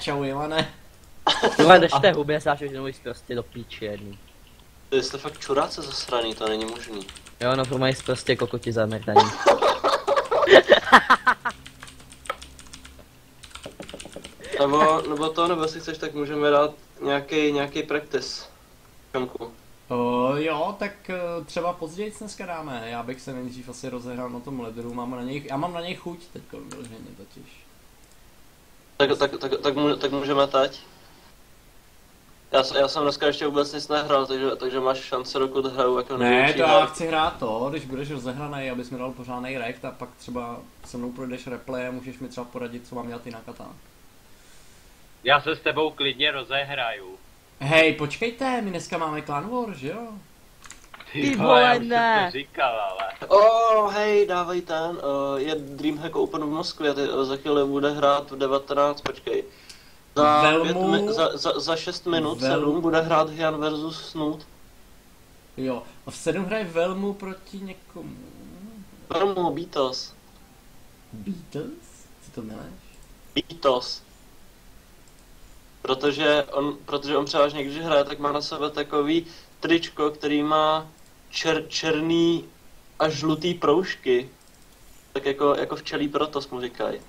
čau Ivane. Tohle držte huby, sáš už nový prostě do píči jedný. To jste fakt čuráce zasraný, to není možný. Jo, no to mají prostě kokoti zaměrnaní. Nebo si chceš, tak můžeme dát nějaký practice. Kamku. Jo, tak třeba později dneska dáme. Já bych se nejdřív asi rozehrál na tom ledru, já mám na něj chuť teďko vyloženě totiž. Tak můžeme teď. Já jsem dneska ještě vůbec nic nehrál, takže máš šance, dokud hraju jako Ne, to já chci hrát to, když budeš rozehranej, abys mi dal pořádnej rekt a pak třeba se mnou projdeš replay a můžeš mi třeba poradit, co mám dělat i na Katán. Já se s tebou klidně rozehraju. Hej, počkejte, my dneska máme Clan War, že jo? Ty vole, já už ne. jsem to říkal, ale... Hej, dávej ten, je Dreamhack Open v Moskvě, za chvíli bude hrát v 19, počkej. Za 6 minut, 7 bude hrát Hyun versus Snoot. Jo, a v 7 hraje Velmu proti někomu. Velmu, Beatles. Beatles? Co to mileš? Beatles. Protože on převážně, když hraje, tak má na sebe takový tričko, který má černý a žlutý proužky. Tak jako včelí protos mu říkají.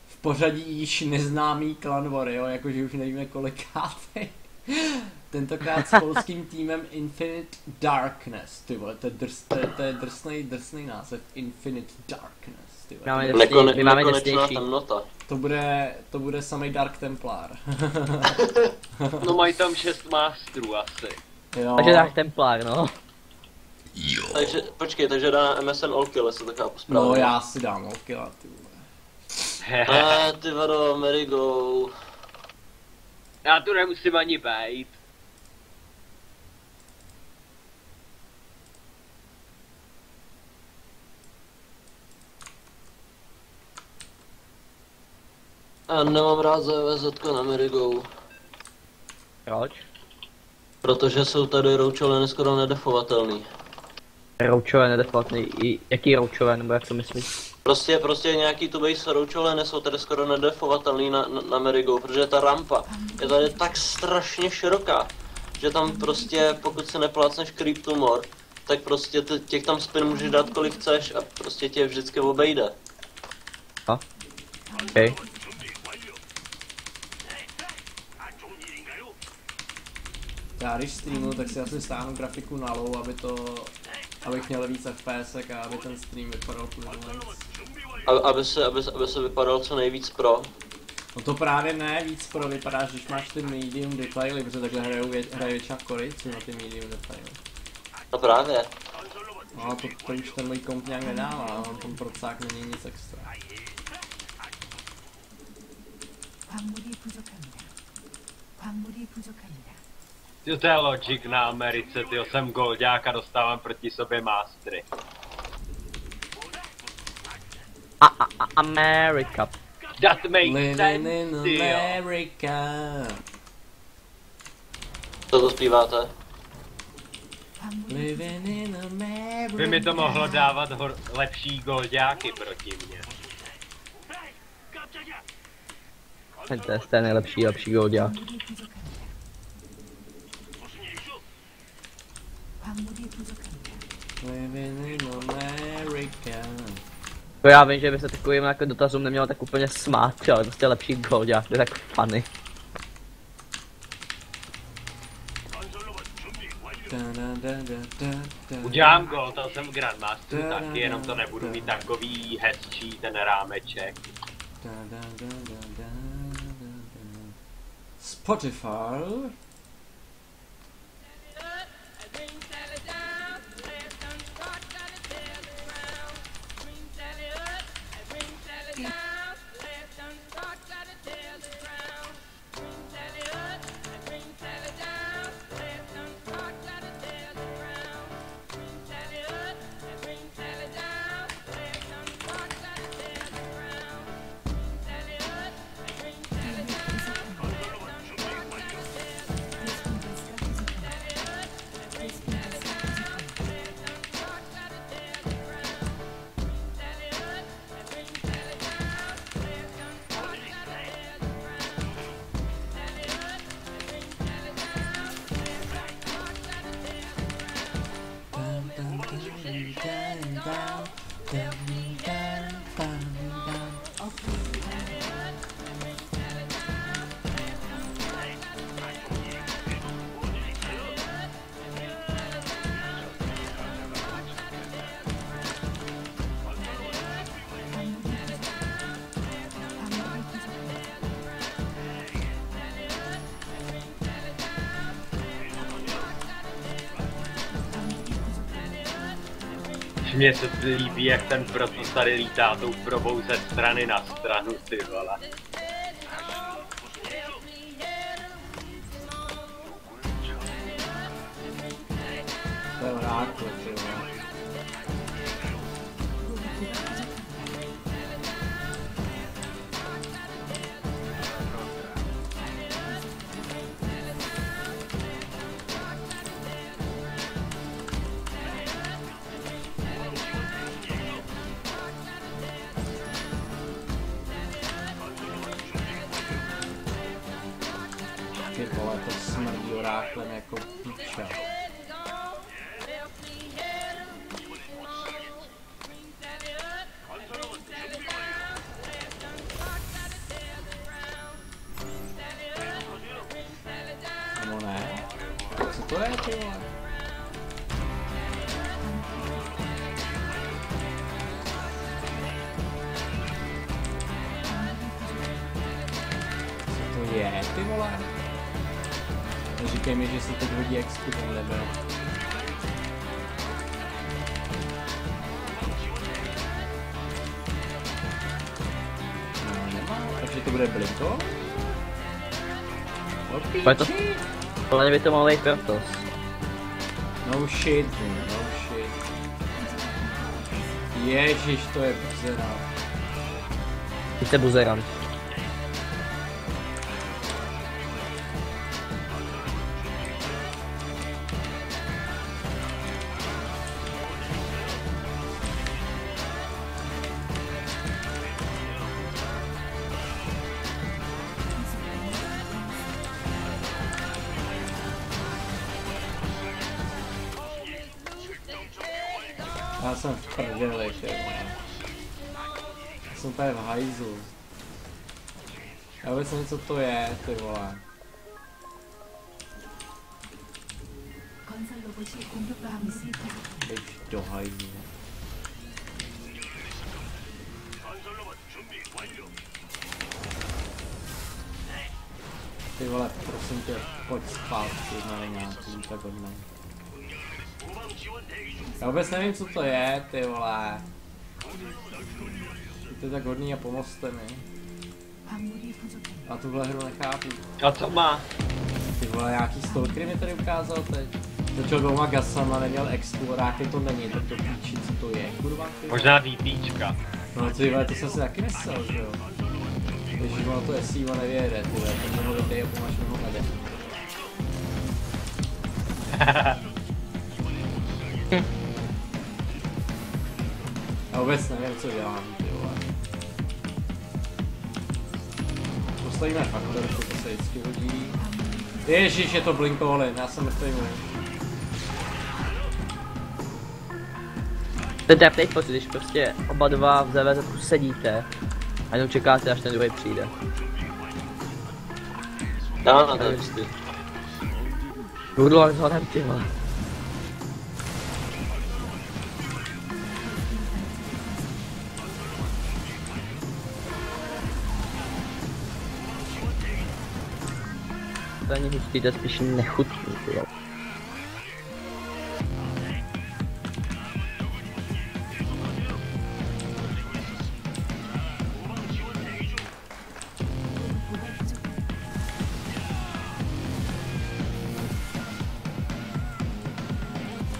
V pořadí již neznámý Clan War, jo, jakože už nevíme kolikátej. Tentokrát s polským týmem Infinite Darkness, ty vole, to je drsnej název, Infinite Darkness, ty vole. My máme drsnější. To bude samý Dark Templar. No mají tam 6 masterů asi. Jo. Takže Dark Templar, no. Takže, počkej, takže dá MSN Allkill, jestli to chápu správně. No já si dám Allkilla, ty vole. Ty vado, Marigo. Já tu nemusím ani bejt. Já nemám rád ZVZ na Marigo. Proč? Protože jsou tady roučoleny skoro nedefovatelný. Roučové nedeflatný, jaký roučové, nebo jak to myslíš? Prostě nějaký tu base roučoleny jsou tady skoro nedefovatelný na Marigo, protože ta rampa je tady tak strašně široká, že tam prostě, pokud se neplácneš Creep to More, tak prostě těch tam spin můžeš dát kolik chceš a prostě tě vždycky obejde. Okay. Já když streamu, tak si asi stáhnu grafiku na low, abych měl víc FPS a aby ten stream vypadal plynulejc. Aby se vypadal co nejvíc pro. No to právě ne, víc pro vypadáš, když máš ty medium detaily, protože takhle hraje většina korejců na ty medium detaily. No právě. No to už ten můj komp nějak nedává, on tom procák není nic extra. To je logic na Americe, tyjo, jsem goldák a dostávám proti sobě mastery. America. That makes Living sense, in tyjo. America. Co to zpíváte? Living in America. By mi to mohlo dávat lepší goldáky proti mně. To je nejlepší goldák. Living in America. To já vím, že by se takovým jako dotazům nemělo tak úplně smát, ale prostě lepší goldák, to je tak funny. Udělám gol, to jsem Grandmaster taky, jenom to nebudu mít takový hezčí ten rámeček. Spotify. Mně se líbí, jak ten Protoss tady lítá tou probou ze strany na stranu, ty vole. To je vráko, ty vole. Ty vole, to smrdí oráklem jako piča. Nebo ne? Co to je, ty vole? Co to je, ty vole? Neříkej mi, že se teď hodí exku ten level. No, nemá, takže to bude blinko? Ale to- Podle mě by to mohl být Protoss. No shit, no shit. Ježiš, to je buzera. Ty jste buzerant. Já jsem v prdeli, ty vole. Já jsem úplně v hajzlu. Já vůbec nevím, co to je, ty vole. Běž do hajzlu. Ty vole, prosím tě, pojď zpátky na nějaký tak hodnou. Já vůbec nevím, co to je, ty vole. Jste tak hodný a pomozte mi. A tuhle hru nechápu. A co má? Ty vole, nějaký stalker mi tady ukázal teď. Začal dvouma gasama, neměl exploráky, to není, tak to píči, co to je, kurva, ty vole. Možná VPčka. No ty vole, to jsem si taky myslel, že jo. Ježiš, ono to je síva nevěde, ty vole, to mě ho vytej a pomáš mi ho nede. Já vůbec nevím, co dělám, ty vole. Postavíme faktor, to se vždycky hodí. Ježiš, je to Blinkolin, já jsem mrtvý vole. To je trapný pocit, když prostě oba dva v ZVZ sedíte a jenom čekáte, až ten druhý přijde. No, To je vždy. Budu ale vzhledem, ty vole. To není hustý, to je spíš nechutný, ty vole.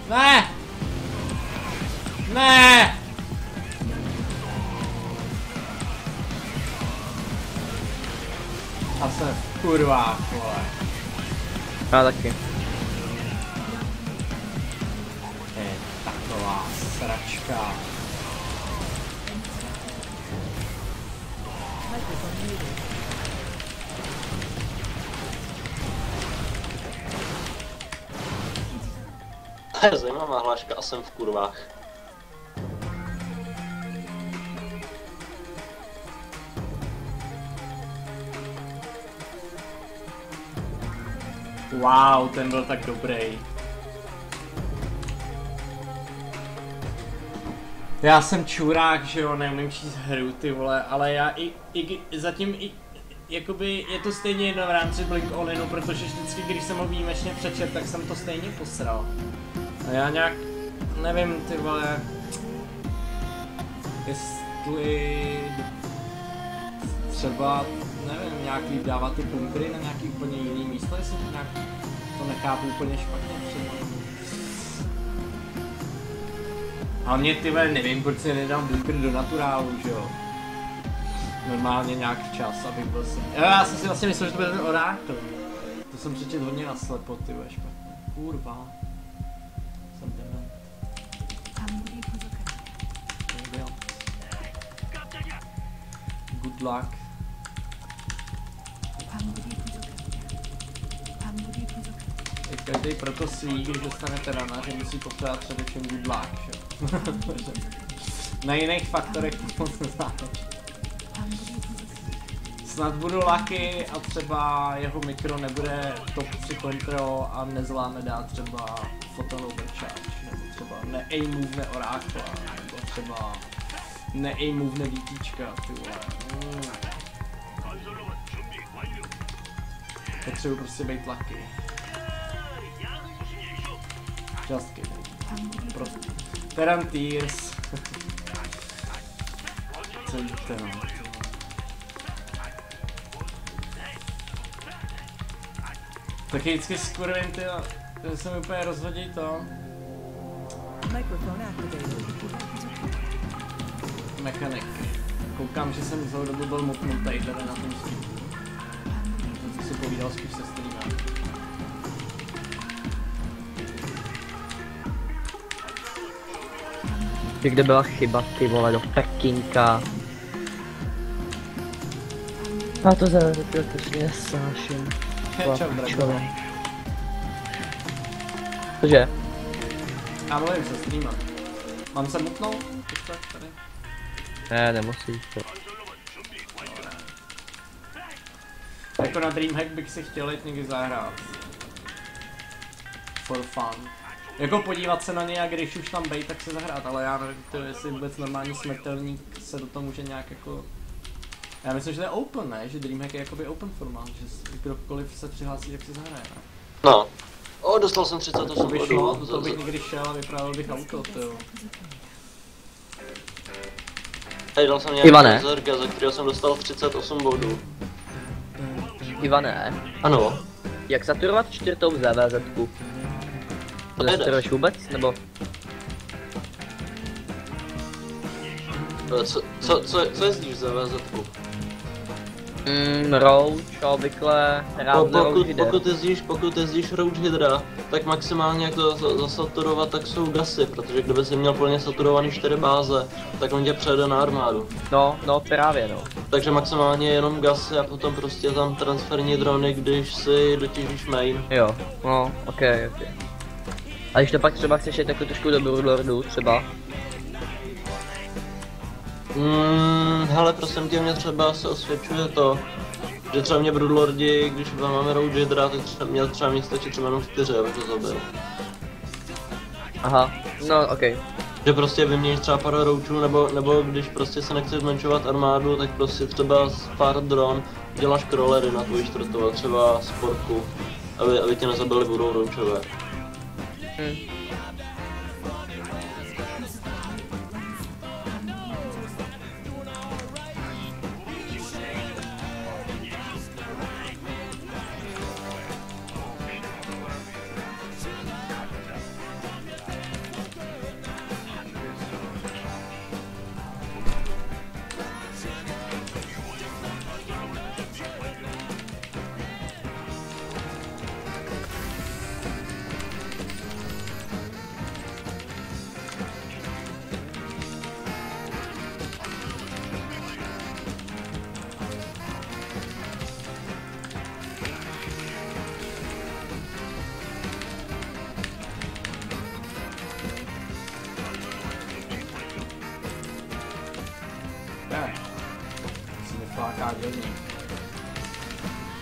Ne! Ne! Já jsem v kurvách, vole. Já taky. Je taková sračka. To je zajímavá hláška a jsem v kurvách. Wow, ten byl tak dobrý. Já jsem čurák, že jo, neumím číst hru, ty vole, ale já zatím jakoby je to stejně jedno v rámci Blink Onlynu, protože vždycky, když jsem ho výjimečně přečet, tak jsem to stejně posral. A já nějak, nevím, ty vole, jestli třeba, nevím, nějak líp dávat ty bunkry na nějaký úplně jiný místo, jestli nějak to nechápu úplně špatně třeba. A mě ty vole, nevím, proč si nedám bunkry do naturálu, že jo. Normálně nějak včas, abych byl si... Já jsem si vlastně myslel, že to bude ten orákl. To jsem přečet hodně naslepo, ty vole, špatně. Kurva. Jsem dement. Good luck. Každý proto svý, když dostanete rana, že musí potřebovat především good luck, že jo. Na jiných faktorech to moc nezáleží. Snad budu lucky a třeba jeho mikro nebude top 3 kontrol a nezvládne dát třeba photon overcharge, nebo třeba ne-aim-move orákla, nebo třeba ne-aim-move DTčka, ty vole. Potřebuji prostě být lucky. Just kidding. Prostě. Terran Tears. Celý ten. Taky vždycky skurvím, tyjo, že se mi úplně rozhodí to. Mechanik. Koukám, že jsem celou dobu byl mutnutý tady na tom streamu. To si povídal spíš se streamem. Kde byla chyba, ty vole, do pekinka. A to zarazil, to si nesnáším. Čau, Dragon. Cože? Já mluvím se streamem. Mám se mutnout? Tady? Ne, nemusíš to. Jako na Dreamhack bych si chtěl jít někdy zahrát. For fun. Jako podívat se na ně a když už tam bejt, tak se zahrát, ale já nevím, to jestli vůbec normální smrtelník se do toho může nějak jako... Já myslím, že to je open, ne? Že Dreamhack je jakoby open formát, že kdokoliv se přihlásí, jak si zahraje, ne? No. O, dostal jsem 38 To by bodů. šlo, to bych někdy šel a vyprávěl bych auto, tyjo. Tady dal jsem Ivane. nějaký zerka, za kterého jsem dostal 38 bodů. Ivane, Ano. jak saturovat čtvrtou ZVZ-ku? To Nejde. nesaturuješ vůbec, nebo? Co jezdíš za VZ-ku? Roach, obvykle, rád Roach Hydra. Pokud jezdíš Roach Hydra, tak maximálně jak to zasaturovat, tak jsou gasy, protože kdyby si měl plně saturovaný 4 báze, tak on tě přejede na armádu. No právě no. Takže maximálně jenom gasy a potom prostě tam transferní drony, když si dotěžíš main. Jo, no, ok. A když to pak třeba chceš jít jako trošku do Broodlordu třeba? Hele, prosím tě, mě třeba se osvědčuje to, že třeba mě Broodlordi, když máme Roach Hydra, tak měl třeba mě stačí třeba jenom 4, abych to zabil. Aha, no ok. Že prostě vyměníš třeba pár Roachů, nebo když prostě se nechceš zmenšovat armádu, tak prostě třeba z pár dron děláš crawlery na tvoji čtvrtou, třeba sporku, aby tě nezabili budou Roachové.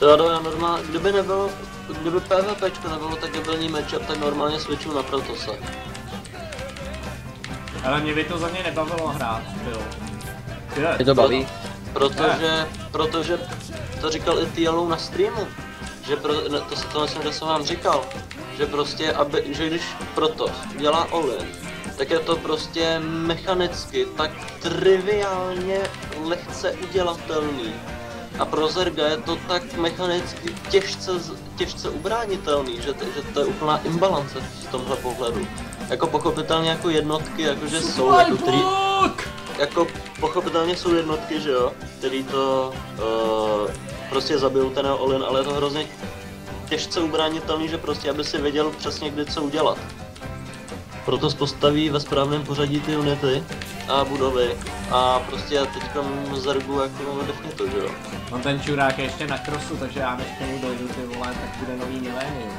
Jo, já normálně, kdyby nebyl kdyby PvPčko nebylo tak debilní matchup, tak normálně switchu na Protose. Ale mě by to za ně nebavilo hrát, jo. Mě to baví. Protože to říkal i T-Yellow na streamu, že to myslím, že jsem vám říkal, že prostě, že když Protoss dělá all-in, tak je to prostě mechanicky tak triviálně lehce udělatelný. A pro Zerga je to tak mechanicky těžce ubránitelný, že to je úplná imbalance v tomhle pohledu. Jako pochopitelně jako jednotky, jakože jsou, jako pochopitelně jsou jednotky, že jo, který to prostě zabijou ten all-in, ale je to hrozně těžce ubránitelný, že prostě aby si věděl přesně kdy co udělat. Proto postaví ve správném pořadí ty unity a budovy a prostě teďka Zergu jako defně to, že jo. No ten čurák je ještě na crossu, takže já než k němu dojdu, ty vole, tak bude nový milénium.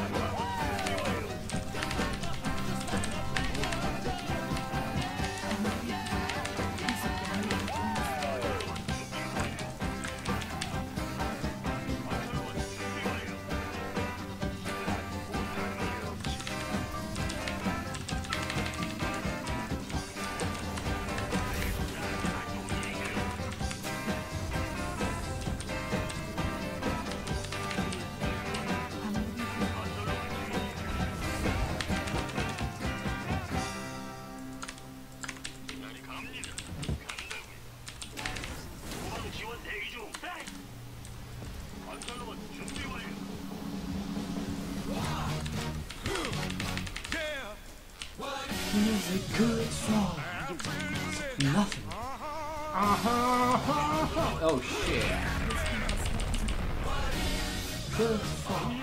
Nothing. Oh shit. Good fun.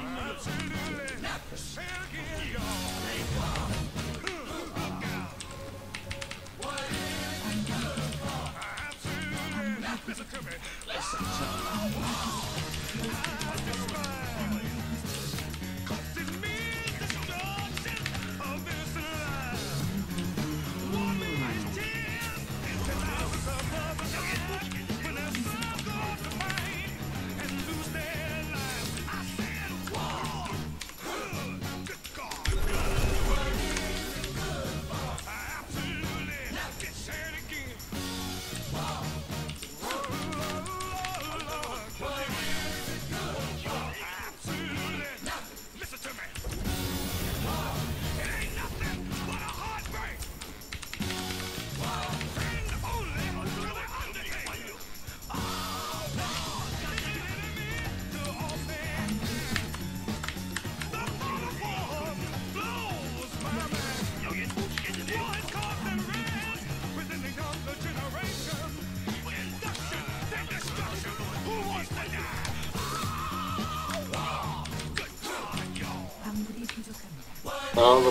No,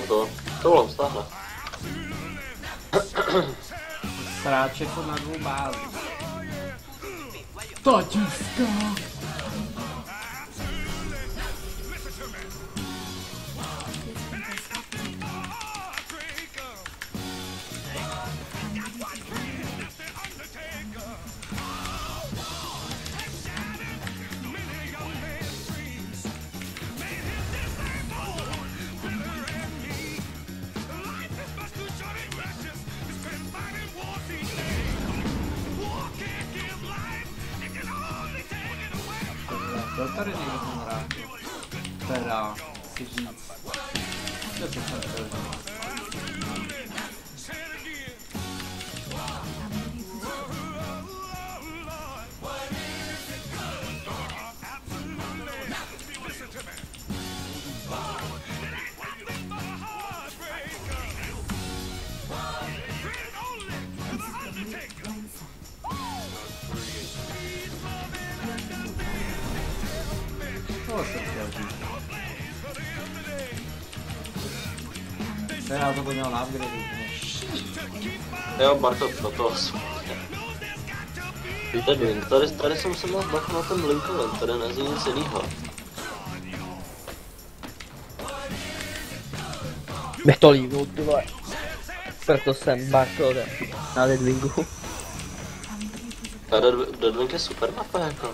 to volám stáhle. Sráče to na dvou bázích. Tatiska! Byl tady někdo ten hráč? Teda, si říct. Co jsem chtěl říct? To jsem chtěl říct. Já to byl měl na upgrade úplně. Jo, Barto, to Deadwing, tady jsem se mohl bachnout na ten Lincoln, tady nezní nic jinýho. Bych to líbil, ty vole. Proto jsem Bartolem na Deadwingu. Deadwing je super mapa jako.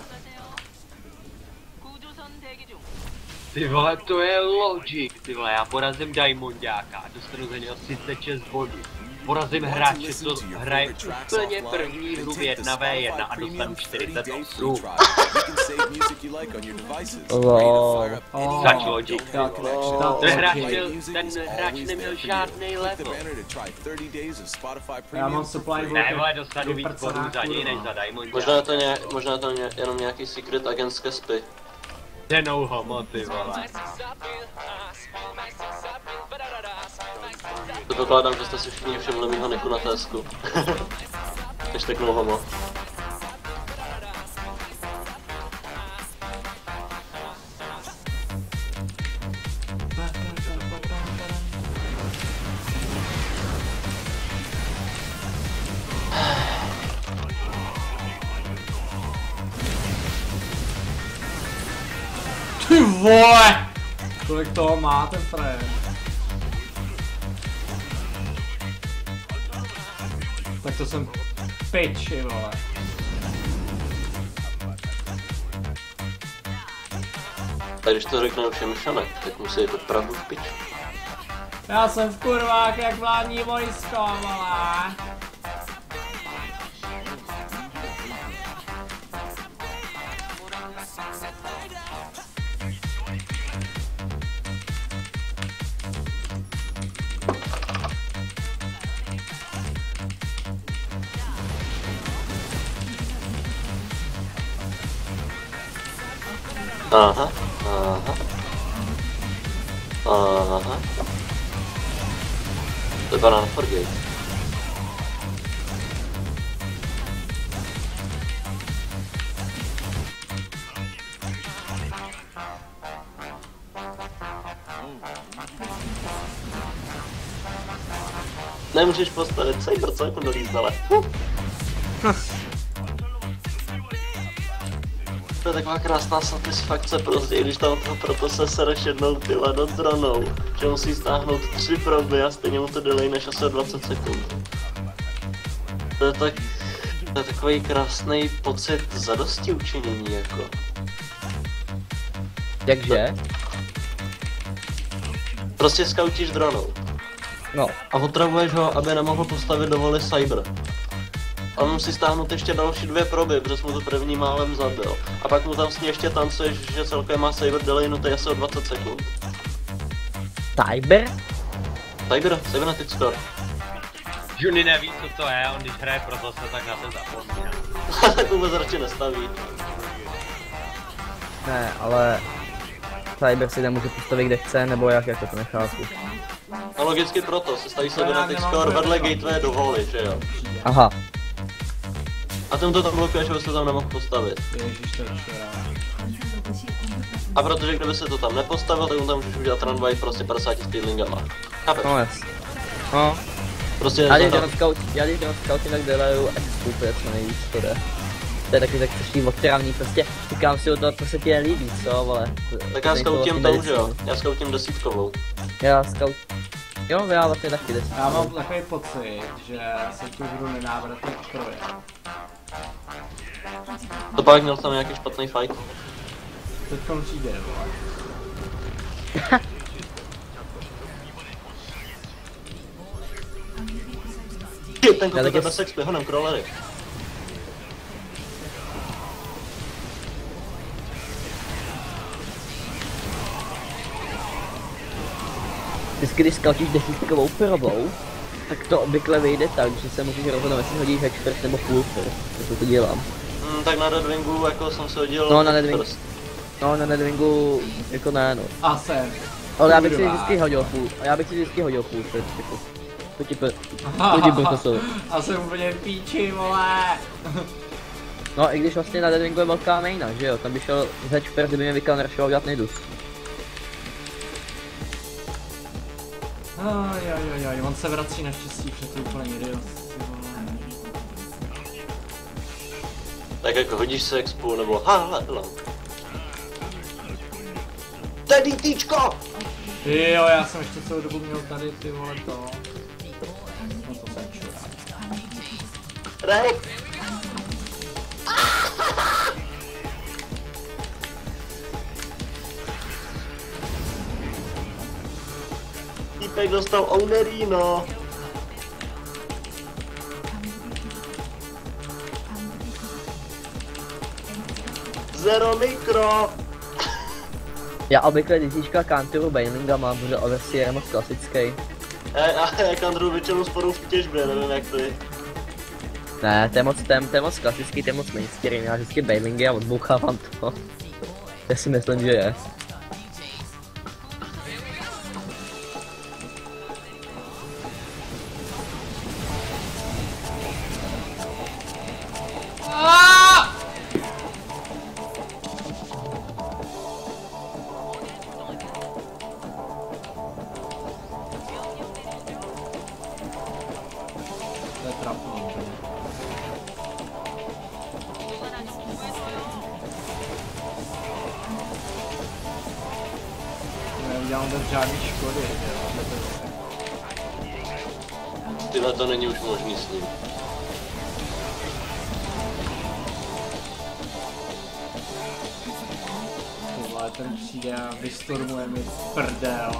Ty vole, to je Logic, ty vole, já porazím Diamondáka, dostanu za něho 36 bodů. Porazím hráče, co hraje úplně první hru v 1v1 a dostanu 48. Zač Logic. Ten hráč neměl žádnej level. Já mám supply Ne vole, dostanu víc bodů za něj než za Diamondáka. Možná to je jenom nějaký secret agentské spy. Denou homo, ty vole. To pokládám, že jste si všichni všimli mýho niku na Tesku. Ještě no homo. Ty vole! Kolik toho má ten frajer? Tak to jsem piči, vole. A když to řekne všem šanek, tak musí jít opravdu v piči. Já jsem v kurvách jak vládní vojsko, vole. Aha, aha. Aha. To je banana forgate. Nemůžeš postavit Saber, co jako dolízdale. To je taková krásná satisfakce prostě, když tam toho proto se sereš jednou tyhle do dronou, že musí stáhnout 3 proby a stejně mu to delay než asi 20 sekund. To je takový krásný pocit zadosti učinění jako. Jakže? Prostě skautíš dronou. No. A otravuješ ho, aby nemohl postavit do voli Cyber. A on musí stáhnout ještě další 2 proby, protože mu to první málem zabil. A pak mu tam s ní ještě tancuješ, že celkově má Cyber delay nutý asi o 20 sekund. Cyber? Cybernetic score. Juny neví, co to je, on když hraje pro zase, tak na to zapomíná. Tak vůbec radši nestaví. Ne, ale... Cyber si nemůže postavit kde chce, nebo jak, jako to nechápu. A logicky proto se staví Cybernetic score vedle gateway do holy, že jo? Aha. A ten to tam blokuje, že by se tam nemohl postavit. Ježiš, to je A protože kdyby se to tam nepostavil, tak on tam můžeš udělat runway prostě 50 speedlingama. Chápeš? No jas. No. Prostě Já když jdem scouty, tak dělaju expu, to je co nejvíc, to jde. To je taky tak strašný otravný, prostě říkám si o to, co se ti líbí, co, vole. Tak já scoutím tou, že jo? Já scoutím 10. Já scout... Jo, já vlastně taky 10. Já mám takový pocit, že se tu hru nenávratně kroje. To pak měl tam nějaký špatný fight. Teďkon přijde, vole. Ten kokot je bez expy, honem crawlery. Vždycky, když skautíš 10kovou probou, tak to obvykle vyjde tak, že se musíš rozhodnout, jestli hodíš expert nebo full first, to dělám. Tak na Deadwingu jako jsem se hodil... No na Deadwingu. No na Deadwingu jako ne no. A jsem. Ale já bych si vždycky hodil full first, jako. To ti proto. A jsem úplně v píči, vole. No i když vlastně na Deadwingu je velká maina, že jo, tam by šel z hedge first, kdyby mě Vika neršoval dělat nejdu. Ajajajaj, on se vrací naštěstí před úplně idiot. Tak jako hodíš se expu nebo hele. Tady týčko! Jo, já jsem ještě celou dobu měl tady ty vole to. No to jsem čurá. Rek! týpek dostal Ownerino. Zero mikro. Já obvykle DCčka counteru Bailinga mám, protože Overseer je moc klasický. Já counteru většinou sporu v těžbě, nevím jak ty. Ne, to je moc klasický, to je moc mainstream, já vždycky Bailingy a odbouchávám to. Já si myslím, že je. To je trapný úplně. Neudělám bez žádný škody, jo. Tyhle to není už možný s ním. Tohle ten přijde a vystormuje mi prdel.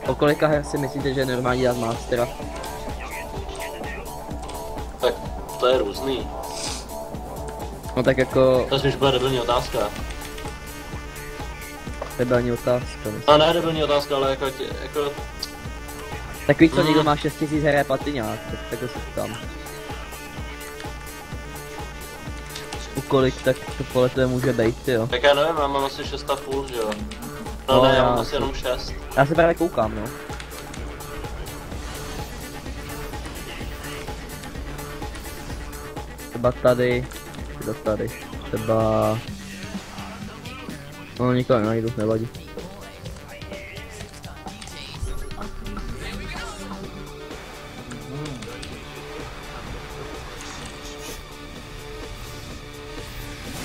O kolika her si myslíte, že je normální dát Mastera? Tak to je různý. No tak jako To spíš bude debilní otázka. rebelní otázka. Myslím. No ne debilní otázka, ale jako Takový co někdo má 6000 her je patyňák, tak to se ptám. U kolik tak to poletuje může být, jo? tak já nevím, já mám asi 6,5, že jo. No, No, ne, já já mám asi si- jenom 6. Já se právě koukám, no. Třeba tady, třeba... No nikoho nenajdu, nevadí.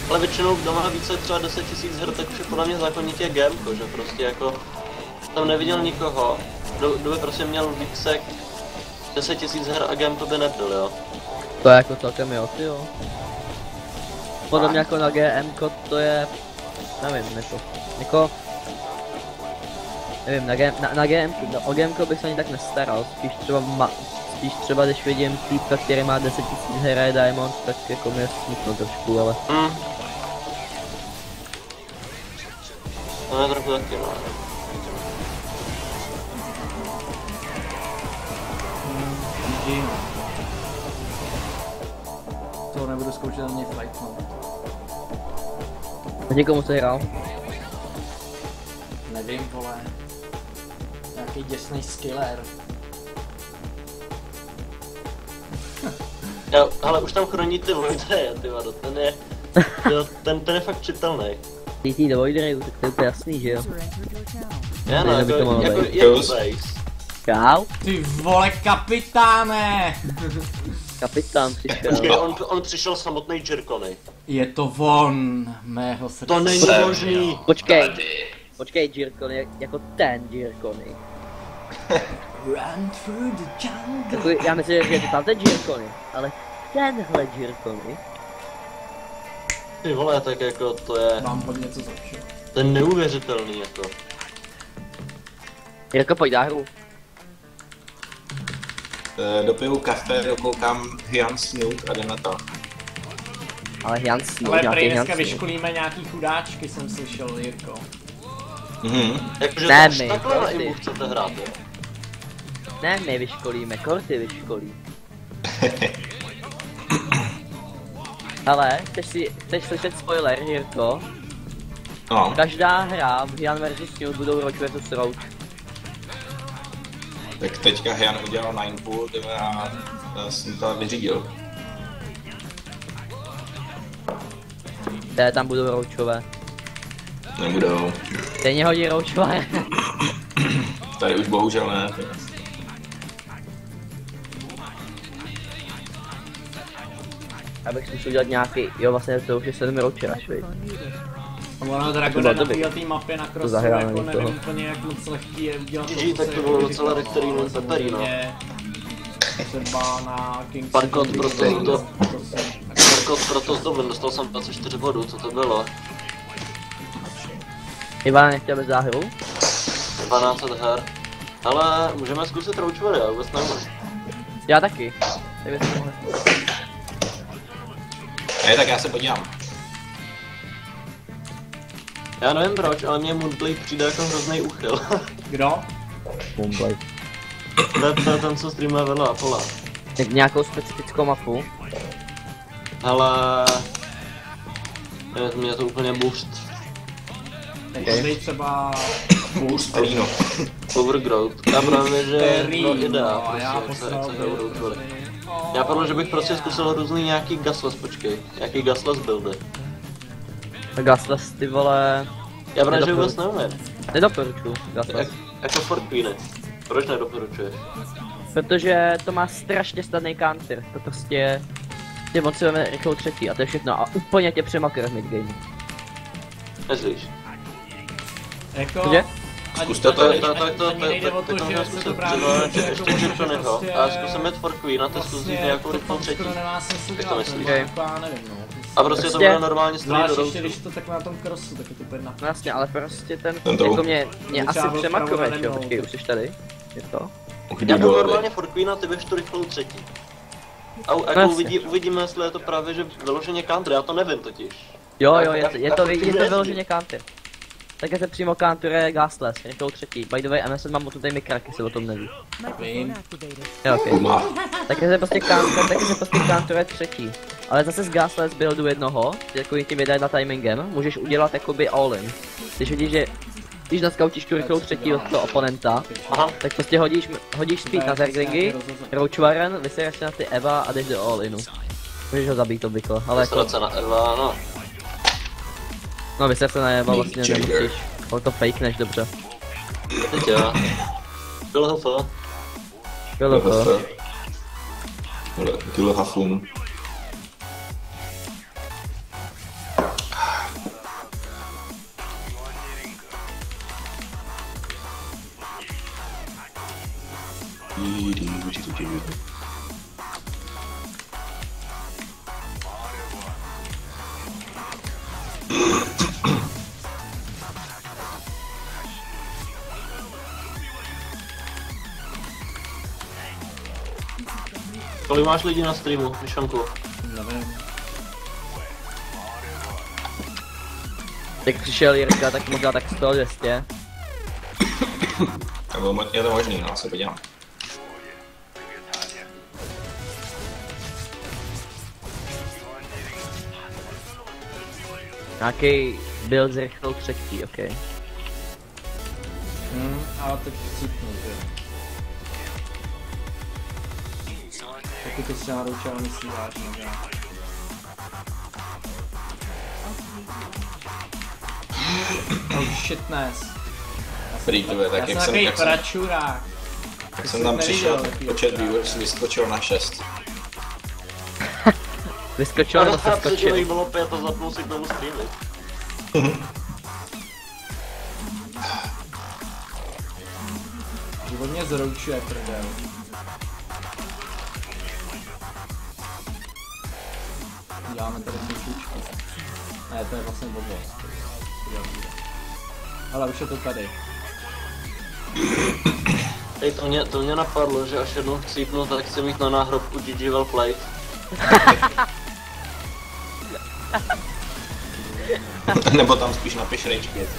Ale většinou kdo má více třeba 10 000 her, tak už je podle mě zákonitě gameko, že prostě jako tam neviděl nikoho, kdo by prostě měl více 10 000 her a game to by nebyl, jo. To je jako celkem jo, ty jo. Podle mě jako na GM to je... Nevím, jako... Nevím, na GM, o GM bych se ani tak nestaral, spíš třeba když vidím týpka, který má 10 000 her a je Diamond, tak jako mě smutno trošku, ale... To je trochu taky, no. GG. To nebudu zkoušet ani flight mode. A někomu se hrál? Nevím, vole. Nějaký děsný skiller. Jo, ale už tam chroní ty Voidreje, ty vado, ten je... Jo, ten je fakt čitelný. TT do Voidreju, tak to je úplně jasný, že jo? Je, no, Ne, by to mohlo jako být. je to base. Čau, Ty vole, kapitáne! kapitán Počkej, přišel. on přišel samotný Jirkony. Je to on, mého srdce. To není možný. Počkej, Jirkony, jako ten Jirkony. Run through the jungle. Takový, já myslím, že je to tam ten Jirkony, ale tenhle Jirkony. Ty vole, tak jako to je... Mám pod něco zlepšit. To je neuvěřitelný, jako. Jirko, pojď dá hru. Dopiju kafe, dokoukám Hyun Snoot a jdem na to. Ale Jansnu, Ale nějaký prej dneska Jansnu. vyškolíme nějaký chudáčky, jsem slyšel, Jirko. Jakože Ne, to až my, takhle na ty. imbu chcete hrát, jo. Ne, my vyškolíme, Korty vyškolí. Ale, chceš slyšet spoiler, Jirko? No, Každá hra v Hyun vs Snoot budou Roach vs Roach. tak teďka Hyun udělal 9,5 a já jsem to vyřídil. Tam budou Roachové. Nebudou. Stejně hodí Roachové. Tady už bohužel ne. Abych si udělat nějaký, jo vlastně to už je 7 Roacher až, viď. A ono Dragon na této mapě na crossu, zahrál jako někoho. nevím úplně jak moc lehký je udělat to, GG, co tak se to bylo jako docela říkalo, Rectorino Pepperino. samozřejmě třeba na King's Parkot League, proto to... Parkot proto to dostal jsem 24 bodů, co to bylo? Ivan nechtěl bez záhru? 12 her. Ale můžeme zkusit Roachwary, já vůbec nevím. Já taky. Tak bychom mohli. Tak já se podívám. Já nevím proč, ale mě Moonblade přijde jako hrozný úchyl. Kdo? Moonblade. To je ten, co streamuje vedle Apola. Tak nějakou specifickou mapu. Ale... Mě to úplně boost. Takže dej třeba... Boost Rino. Overgrowth. Já právě, že Terino, idea, a já prostě, poslal co Roachwary. Já padlo, že bych prostě zkusil různý nějaký gasless, počkej. Nějaký gasless buildy. Gaslas, ty vole... Já právě, že vůbec nevím. Nedoporučuji Gaslas. Jako for Queeny. Proč nedoporučuješ? Protože to má strašně snadný counter. To prostě... Tě moc si veme rychlou třetí a to je všechno. A úplně tě přemakne v midgame. Nezlíš. Jako... Kde? Zkuste to, ani nejde o to, že se to právě... Ještě Gypsonyho. A zkusím jet for Queen a ty zkusíš nějakou rychlou třetí. To nemá smysl Jak to dělat, myslíš? to jako já nevím, no. A prostě to Prostě- bude normálně stejný do Zvlášť ještě, roastu. když to takhle na tom crossu, tak je to úplně na... No jasně, ale prostě ten to- jako mě To asi třeba byl přemakuje, vpravo že jo, nade počkej, mnou. už jsi tady? Je to? Já budu normálně for Queen a ty běž tu rychlou třetí. A jako jasně. uvidíme, jestli je to právě, že vyloženě country, já to nevím totiž. Jo, Já- je já to fakt vyloženě counter. Tak se přímo counteruje Gastless, rychlou třetí. By the way, MS mám tu tady mikrák, jestli o tom neví. Vím. Jo, okay. Taky se prostě counteruje třetí. Ale zase z Gastless buildu jednoho, jako ti vydají na timingem, můžeš udělat jakoby all-in. Když vidíš, že když naskautíš tu rychlou třetí od toho oponenta, Aha, tak prostě hodíš speed na Zerglingy, Roachwarren, vysereš se na ty Eva a jdeš do all-inu. Můžeš ho zabít obvykle, ale jako, vystrať se na Eva, no. no vyser se na Eva vlastně Jagger. nemusíš, ale to fakeneš dobře. Teď jo. Bylo to. Bylo to. Kill Hafum. Kolik máš lidí na streamu, Myšanku? Nevím. Jak přišel Jirka, tak možná tak 100, 200. Je to možný, no, se podívám. Nějaký build s rychlou třetí, ok. Ale teď cítnu, že? Pokud to si náručil, myslí vážně, že? Oh shitness. Free to tak Já jsem takový pračurák. jak Ty jsem jsi tam neviděl přišel, takový počet obsah. viewers vyskočil na 6. Vyskočil nebo se Před skočil? bylo 5 a zapnul si k tomu streamy. Život mě zroučuje, prdel. Děláme tady kručičku. Ne, to je vlastně blbost. Ale už je to tady. Ej, to mě napadlo, že až jednou chcípnu, tak chci mít na náhrobku GG Well Played. Nebo tam spíš napiš Rage 5.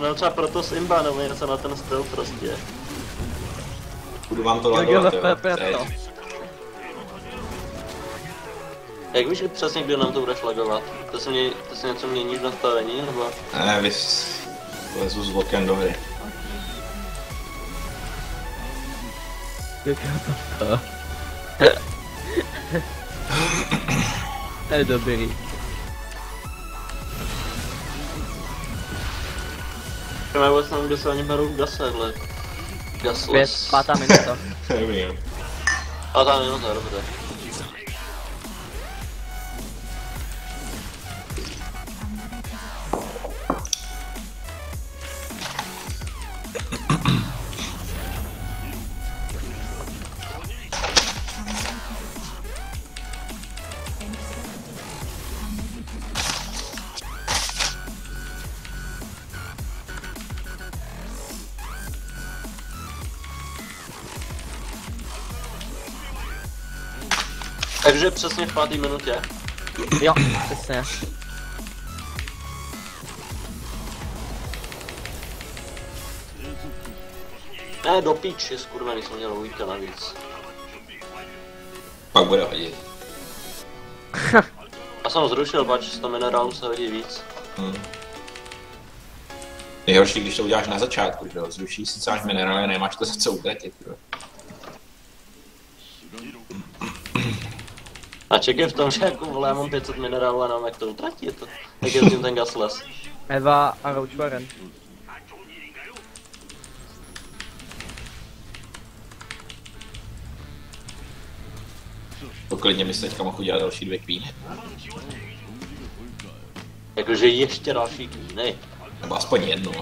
No třeba proto s Imba, nebo něco na ten styl prostě. Budu vám to Jo, lagovat, jo. proto. Teď. Jak víš přesně, kdy nám to bude flagovat? To si něco měníš v nastavení, nebo? Ne, lezu z okien do hry. To je dobrý. Já vůbec nevím, kde se ani berou gasle. Gasless. 5. minuta. Nevím. A tam jenom to je dobře. Takže přesně v 5. minutě. Jo, přesně. Ne, do píči, skurvený, jsem měl Luíka navíc. Pak bude hodit. Já jsem ho zrušil, pač 100 minerálů se hodí víc. Nejhorší, když to uděláš na začátku, že jo? Zrušíš si máš minerály, nemáš to za co utratit, jo? A ček je v tom, že jako vole, já mám 500 minerálů a nevím jak to utratit. Jak jezdím ten gasles. Eva a Roach Warren. To klidně bys teďka mohl udělat další 2 kvíny. Jakože ještě další kvíny. Nebo aspoň jednu.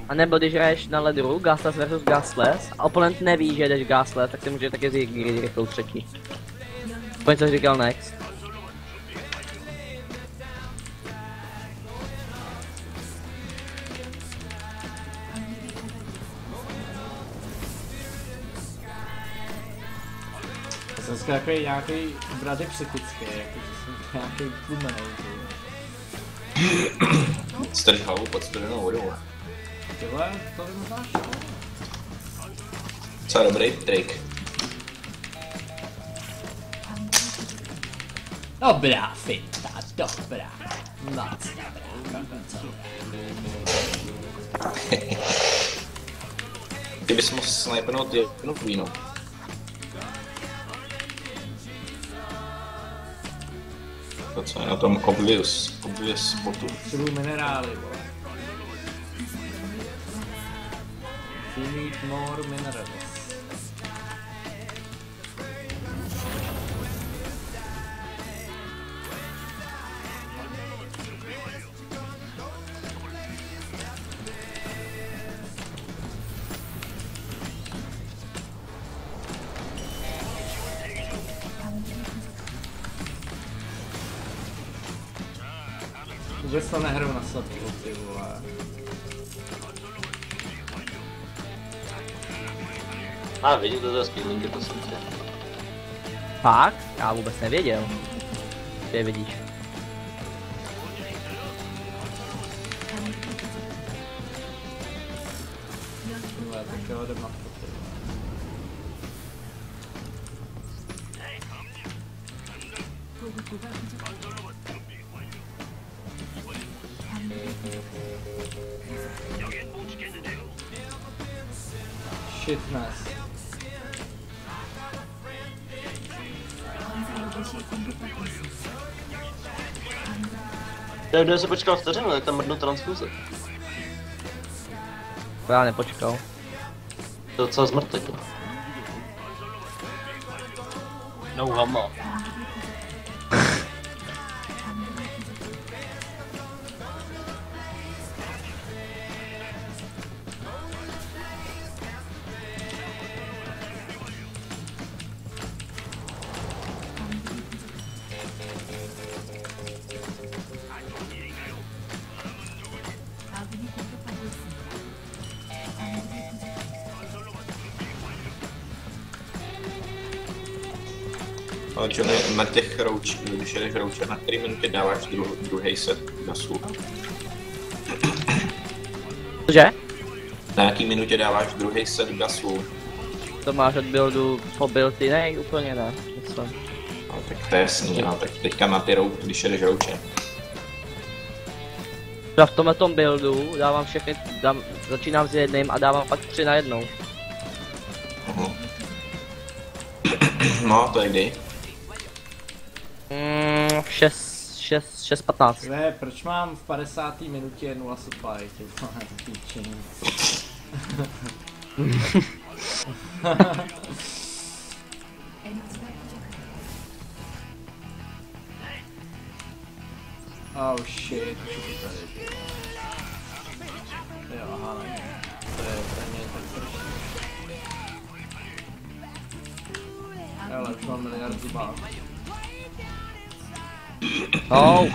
A nebo když hraješ na ledru Gaslas versus Gaslas a oponent neví, že jdeš Gaslas, tak si může taky říct rychlou třetí. Pojď, co jsi říkal next. Já jsem skoro nějaký brady psychický, jakože jsem nějaký tlumenej. Strž hlavu pod studenou vodou. Tyhle, to vymaznáš? Co dobrý trik. Dobrá finta, dobrá. Moc dobrá. Ty bys mohl snipenout jednu kvínu. To co je na tom obvious spotu. Potřebuji minerály, vole. You need more minerals. Vůbec to nehraju na slabý, ty vole. A vidíte, to je skilllinky, to jsem tě. Fakt? Já vůbec nevěděl. Ty je vidíš. Vole, tak jo, jdem na to, ty vole. Shitness. Kdyby se počkal vteřinu, tak tam mrdnu transfuze. To já nepočkal. To je docela zmrtek. No hama. Ale Johnny, na těch když jedeš rouče, na který minutě dáváš druhý set gasů? Cože? Na jaký minutě dáváš druhý set gasů? To máš od buildu po buildy? Ne, úplně ne. Myslím. No, tak to je jasný, no, tak teďka na ty když jedeš rouče. Já v tomhletom buildu dávám všechny, začínám s jedným a dávám pak 3 na jednou. No, to je kdy? 6:15. Ne, proč mám v 50. minutě 0 supply, ty vole, píčení. Oh shit, co to tady je? Jo, aha, ne. To je pro mě tak strašný. Ale už mám miliardu bát. Oh.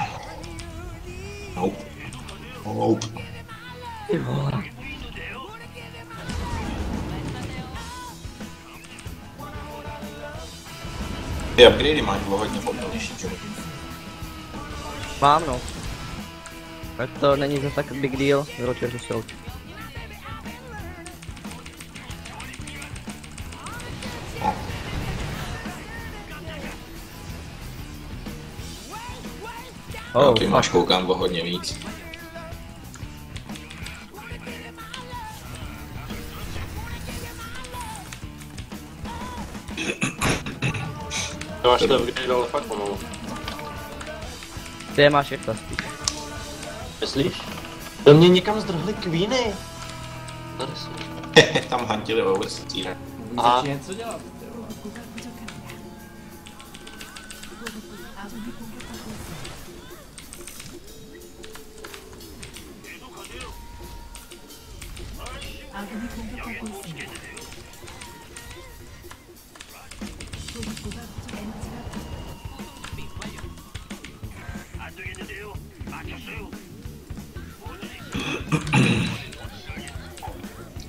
Nope. Nope. Ty vole. Ty upgradey máš hodně pomalejší, že? Mám no. Tak to není zase tak big deal, Roger to jsou. No, ty máš koukám o hodně víc. To máš to upgrade, ale fakt pomalu. Ty je máš jak to spíš. Myslíš? Do mě někam zdrhli Queeny. Tady jsou. Tam hantili overseer. Aha. Můžeš něco dělat, ty vole.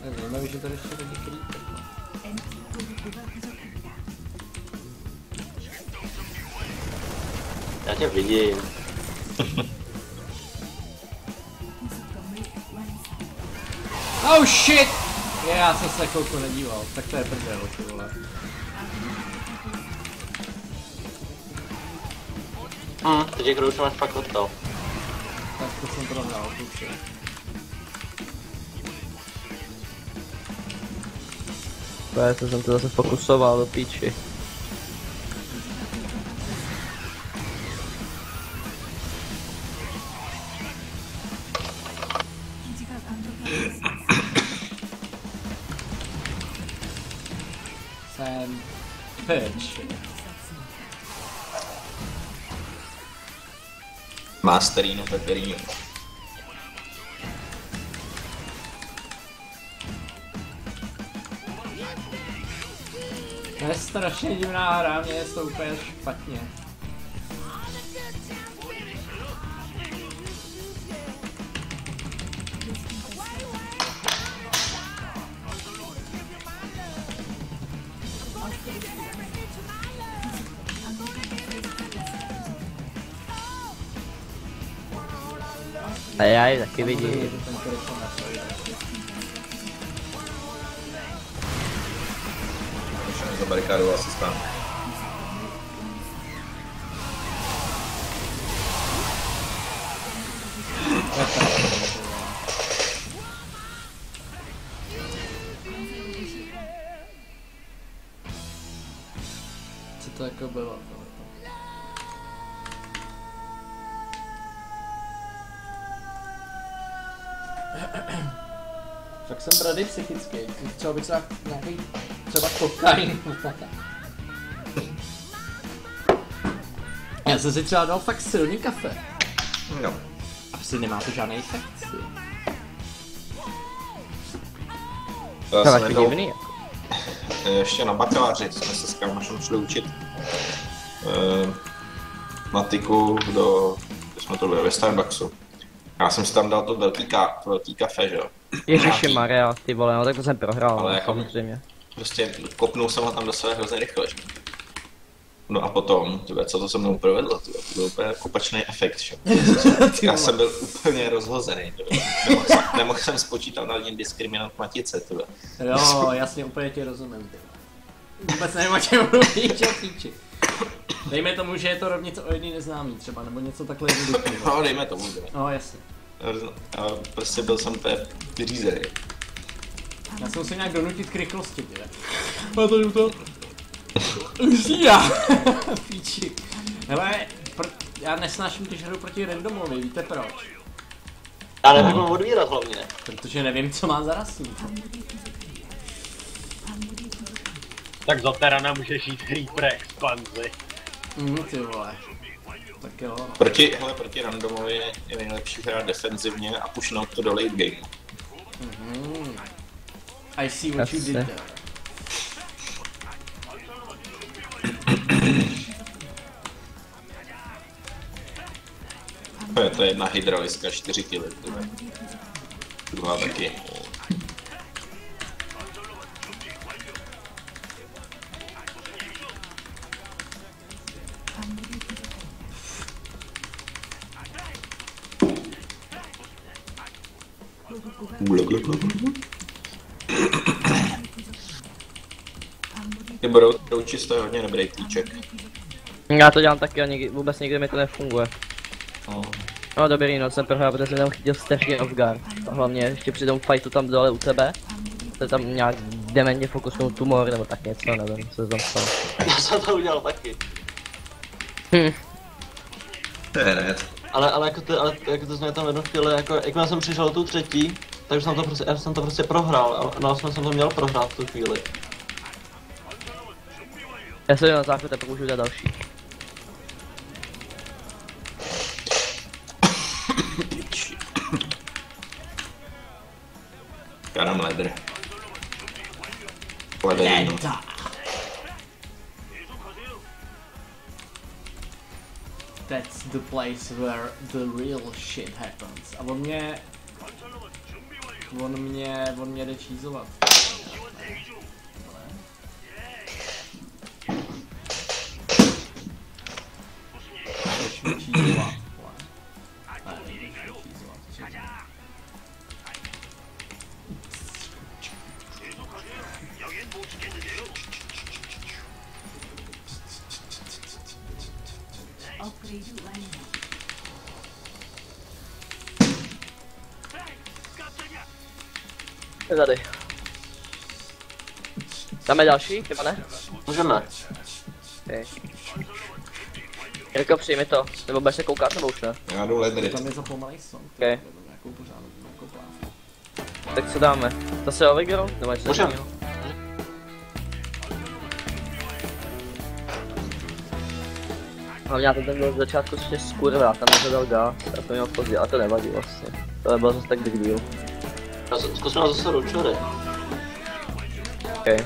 Je zajímavý, že tady ještě taky creeper. Já tě vidím. Oh shit! Já jsem se chvilku nedíval, tak to je prdel, ty vole. Teď je krouč máš fakt odtal. Tak to jsem prohrál, kluci. To je, jsem to zase fokusoval do píči. Jsem pitch. Masterino, Peperino. To je strašně divná hra, mě je to úplně špatně. A já ji taky vidím. Ten telefon na svůj. Zabarikádoval asi stán. Co to jako bylo? Tak jsem brady psychický, třeba bych se nějaký třeba kokain. Já jsem si třeba dal fakt silný kafe. No. Asi nemá to žádný efekt. To To jsem taky jednou, divný jako. ještě na bakaláři jsme se s kámošem šli učit matiku kde jsme to byli ve Starbucksu. Já jsem si tam dal to velký kafe, že jo. Ježiši Maria, ty vole, no tak to jsem prohrál, Ale no, jako- samozřejmě. Prostě kopnul jsem ho tam do sebe hrozně rychle. Že? No a potom, tyhle, co to se mnou provedlo, tyhle, to byl úplně opačný efekt, že? Já jsem byl úplně rozhozený, nemohl jsem spočítat na něj diskriminant matice, tyhle. Jo, jasně, úplně ti rozumím. Ty. Vůbec nevím, o čem mluvíš, o píči. Dejme tomu, že je to rovnice o jedný neznámý třeba, nebo něco takhle jednoduchého. No, dejme tomu, že? No, jasně. A prostě byl jsem úplně vyřízený. Já jsem musel nějak donutit k rychlosti, ty. A to jdu to. Já. Píči. Hele, já nesnáším, když hru proti randomovi, víte proč? Já nevím, ho odvírat hlavně. Protože nevím, co má za rasu. Tak za Terana můžeš jít Reaper expanzi. Ty vole. Tak jo. Proti randomovi je nejlepší hrát defenzivně a pushnout to do late game. I see what you did there. To je jedna hydraliska 4 kg. Druhá taky. Ty budou čisto je hodně dobrý týček. Já to dělám taky a vůbec nikdy mi to nefunguje. No. No dobrý, no jsem prohrál, protože jsem tam chytil strašně off guard. A hlavně ještě při tom fightu tam dole u tebe. To tam nějak dementně fokusnul tumor nebo tak něco, nevím, co se tam stalo. Já jsem to udělal taky. To je hned. Ale jako to jsme tam jednu chvíli, jako jakmile jsem přišel tu třetí, takže já jsem to prostě prohrál a vlastně jsem to měl prohrát v tu chvíli. Já se na základ teprve můžu udělat další. Já dám ledr. Ledr. That's the place where the real shit happens. A on mě jde čízovat. Jdeš mi čízovat. Ne, nejdeš mi čízovat. Je tady. Tam je další, chyba ne? Můžeme. Okay. Jirko, přijmi to. Nebo budeš se koukat, nebo už ne? Já jdu ledry. Tam je zapomalej song. Okay. Nějakou pořádnou, nějakou plávku. Tak co dáme? Zase Ovigro? Nebo něco Můžeme. jiného? Hlavně já to ten byl z začátku ještě skurva, tam mi to dal gas, a to měl pozdě, ale to nevadí vlastně. To nebylo zase tak big deal. Zkusíme zase ručory. Okay.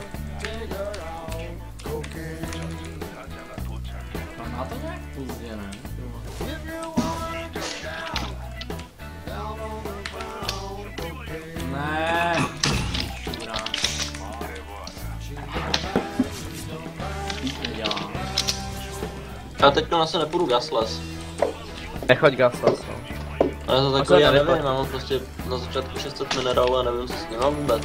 Tam má to nějak pozdě, ne? Ne. Šurá. Víc nedělám. Já teďka na se nepůjdu gasles. Nechoď gaslas, no. Ale to takový, já nechoď. nevím, já mám prostě na začátku 600 minerálů a nevím, co s ním mám vůbec.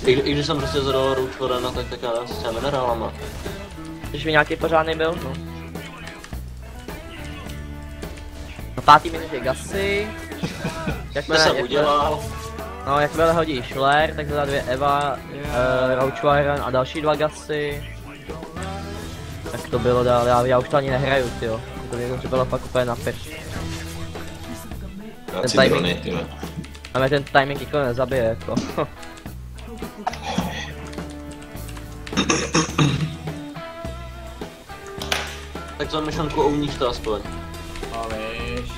I když jsem prostě zadal Roach Warrena, tak já nevím, co s těmi minerálama. Když mi nějaký pořádný byl, no. Na 5. minutě gasy. To jsem udělal. No, jakmile hodíš Flare, tak zadá 2 Eva, Roach Warren a další 2 gasy. Tak to bylo dál, já už to ani nehraju, tyjo. To bylo fakt úplně na peš. Já Ten citrony, tyhle. A mě ten timing jako nezabije, jako. Tak za myšlenku ouníš to aspoň. Aleš.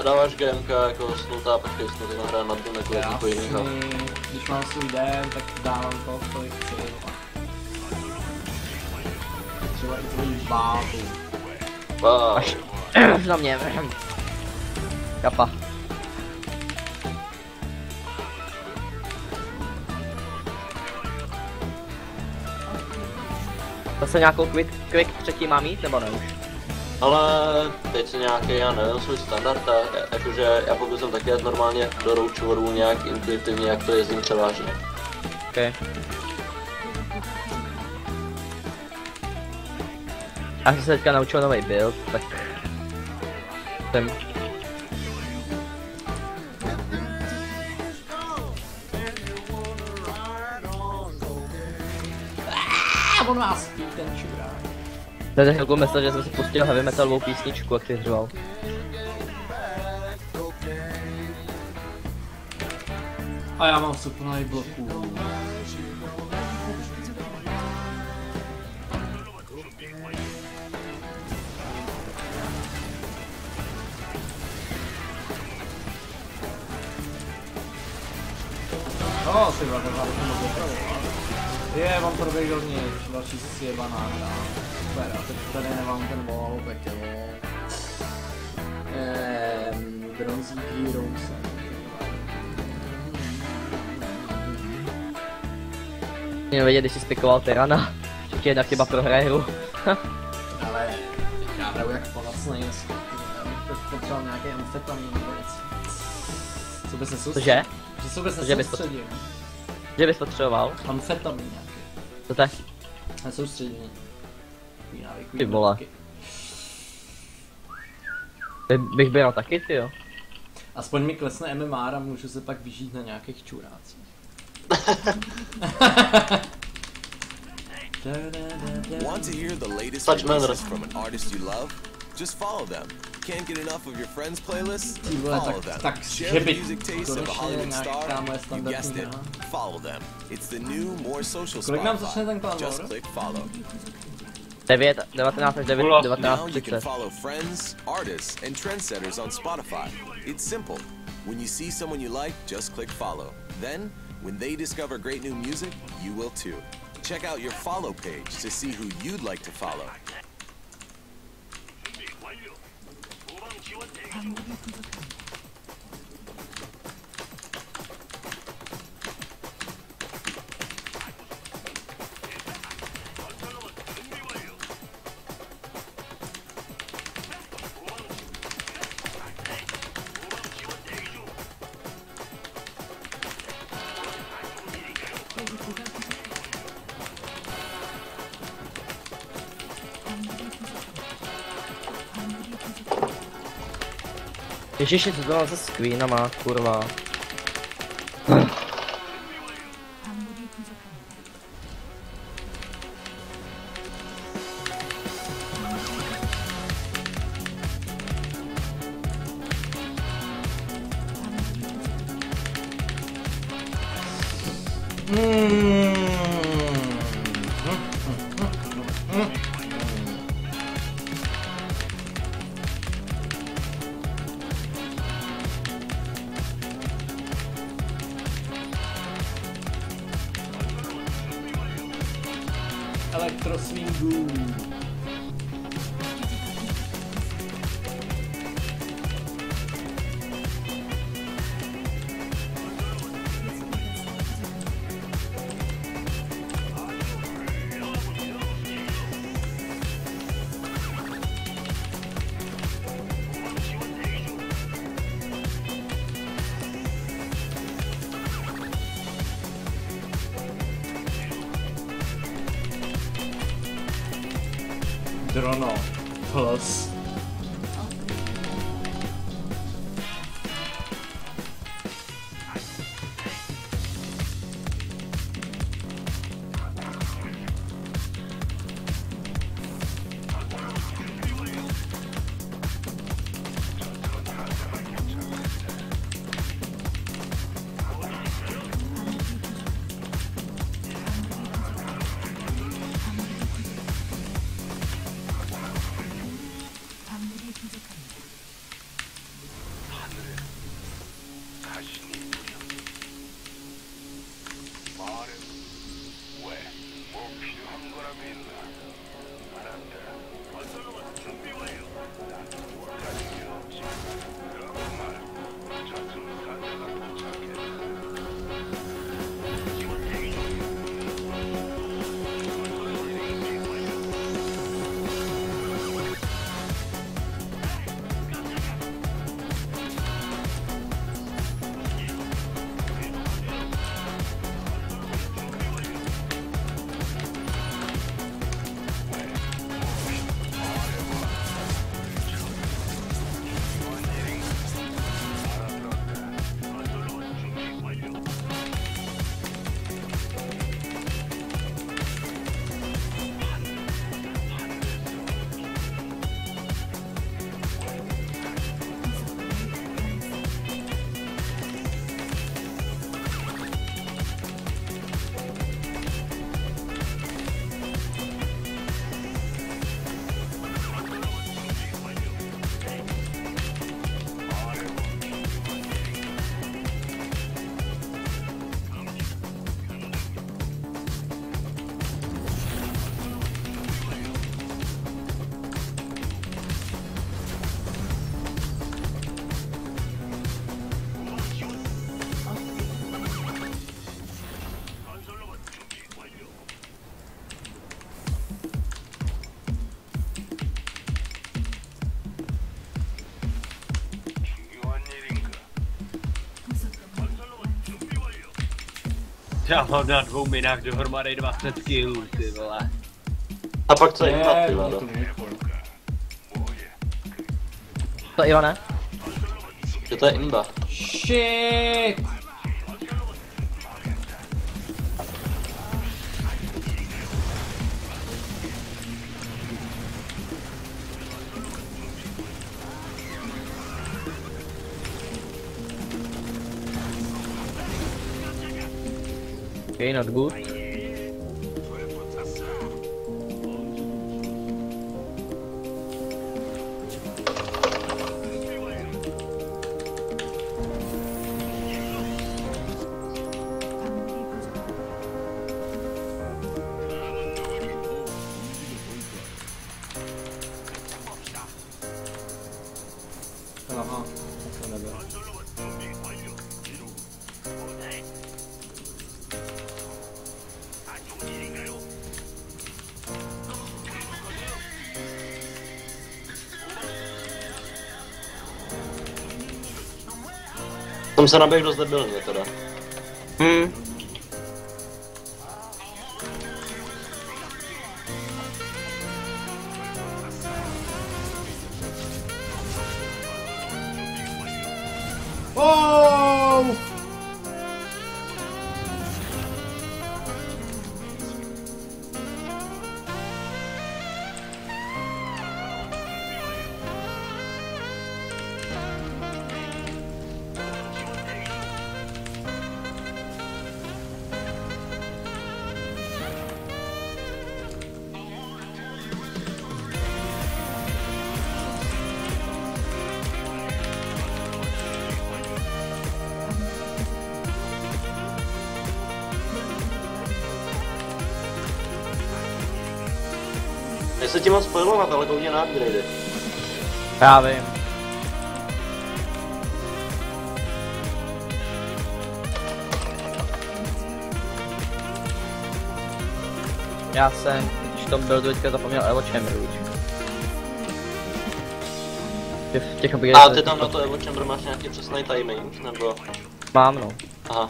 Dáváš GMK jako snutá, počkej, snutý nahraje na tom jako někoho jinýho. Když mám svůj den, tak dávám to, kolik chci. Třeba i tvojí bábu. Wow. Až na mě. Kapa. Zase nějakou quick třetí mám jít, nebo ne už? Ale teď se nějaký, já nevím, svůj standard, jakože já pokud jsem taky jet normálně do Roach Warru nějak intuitivně, jak to jezdím převážně. Okay. Já jsem se teďka naučil nový build, tak... Jsem... On má spí ten čurák. Tady chvilku myslel, že jsem si pustil heavy metalovou písničku, jak si řval. A já mám supply bloků. No, si vrát, to moc dopravoval. On proběhl nic, další sjebaná hra. Super, a teď tady nemám ten wall, tak jo. Bronzí Heroes. Měl vědět, když jsi spikoval Tyrana. Ještě jedna chyba pro hru. Ale já hraju jak ponocnej dneska. Já bych potřeboval nějaký amfetamin nebo něco. Co bys nesoustředil? Cože? Že co bys Že bys nesoustředil? Že bys potřeboval? Amfetamin nějaký. Co to je? Nesoustředění. Návykový Ty vole. návyky. Bych byl taky, ty jo. Aspoň mi klesne MMR a můžu se pak vyžít na nějakých čurácích. Want to hear the latest Such releases manners. from an artist you love? Just follow them. Can't get enough of your friends' playlists? Ty vole, Follow tak them. že Share the by music taste of a konečně Hollywood nějaká star? moje You standardní guessed it. hra. Follow them. It's the new, more social Kolik nám začne ten Spotify. klan, Just Laura? click follow. 19 až 9, Vlastně. 19, Now you can 30. follow friends, artists, and trendsetters on Spotify. It's simple. When you see someone you like, just click follow. Then, when they discover great new music, you will too. Check out your follow page to see who you'd like to follow. Ježiši, co to mám za screenama, kurva. Elektroswingu. Drono plus. Já mám na 2 minách dohromady 20 kg, ty vole. A pak co je ty vole. To Ivane? Že to je imba. Shit! Okay, not good. Aha, to nebylo. Tam se naběh dost debilně teda. Oh! Nechci ti moc spoilovat, ale koukně na upgrady. Já vím. Já jsem, když v tom buildu teďka zapomněl Evo Chamber už. V těch A ty tam na to Evo Chamber máš nějaký přesný timing, nebo? Mám no. Aha.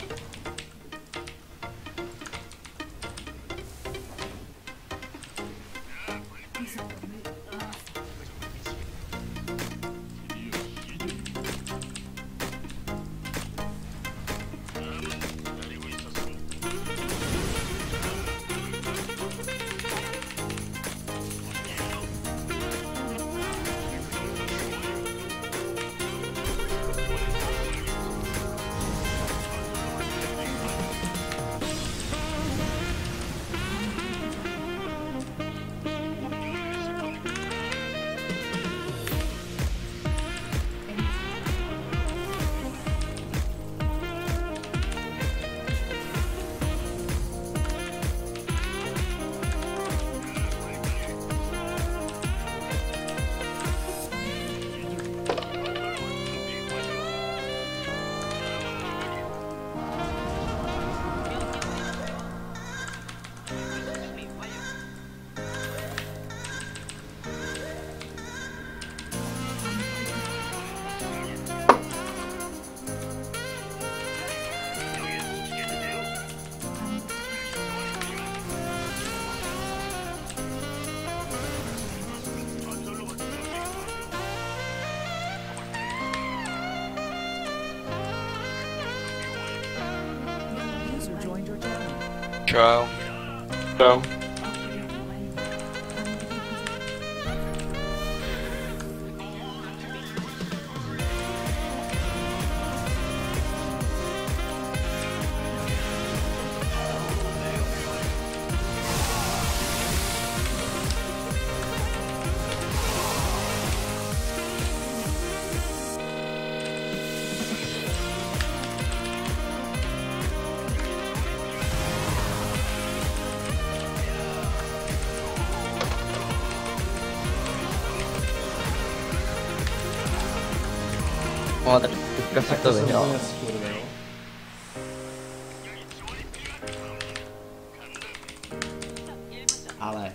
Čau. Čau. No, tak teďka se to vyhrál. Ale...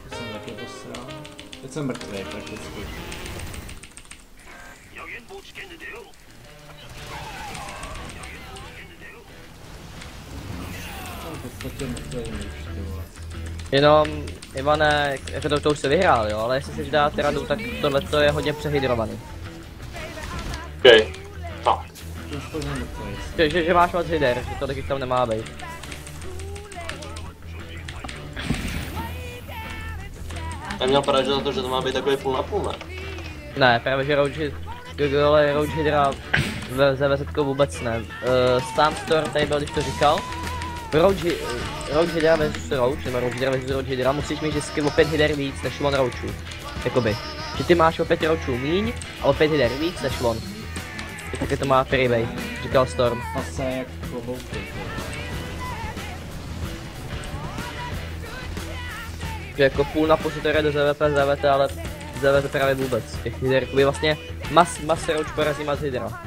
Jsem taky posral. Teď jsem mrtvý prakticky. podstatě mrtvý už, ty vole. Jenom, Ivane, jako to už se vyhrál, jo, ale jestli chceš dát radu, tak tohleto je hodně přehydrovaný. OK. Fakt. Už pořád mrtvý. Že máš moc hyder, že tolik jich tam nemá být. Já měl padat, že za to, že to má být takový půl na půl, ne? Ne, právě že Roach Hydra ze VZ vůbec ne. Storm tady byl, když to říkal. Roach Hydra vs Roach, nebo Roach Hydra vs Roach Hydra, musíš mít vždycky o 5 hyder víc než on Roachů. Jakoby. Že ty máš o 5 Roachů míň a o 5 hyder víc než on. Taky to má freeway, říkal Storm. Pase jak klobouky. Že jako půl na půl si to jde do ZVP, ZVT, ale ZVT právě vůbec. Těch hyder, jakoby vlastně mas Roach porazí mas Hydra.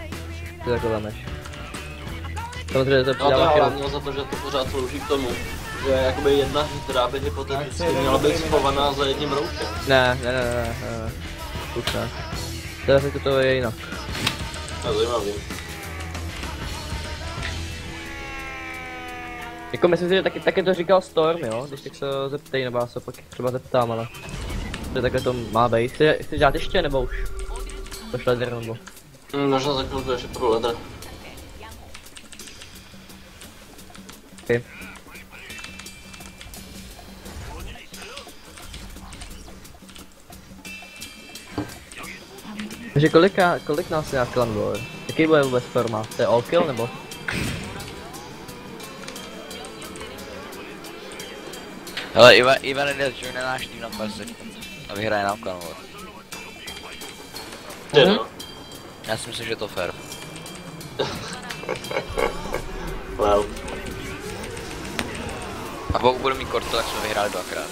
Ty takhle vemeš. Samozřejmě to No to přidává já chybu. měl za to, že to pořád slouží k tomu, že jakoby jedna hydra by hypoteticky měla být schovaná za jedním rouchem. Ne. Už ne. Teraz to je jinak. To je zajímavý. Jako myslím si, že taky to říkal Storm, jo? Když tak se zeptej, nebo já se pak třeba zeptám, ale... Že takhle to má být. Chceš dělat ještě, nebo už? Pošle der, nebo? Možná za chvilku ještě pro ledr. Okay. Takže kolik nás je na Clan War? Jaký bude vůbec formát? To je all kill, nebo? Hele, Ivan jde join na náš tým na pár sekund a vyhraje nám Clan War. Ty no. Já si myslím, že je to fair. Well. A pokud budu mít korto, tak jsme vyhráli dvakrát.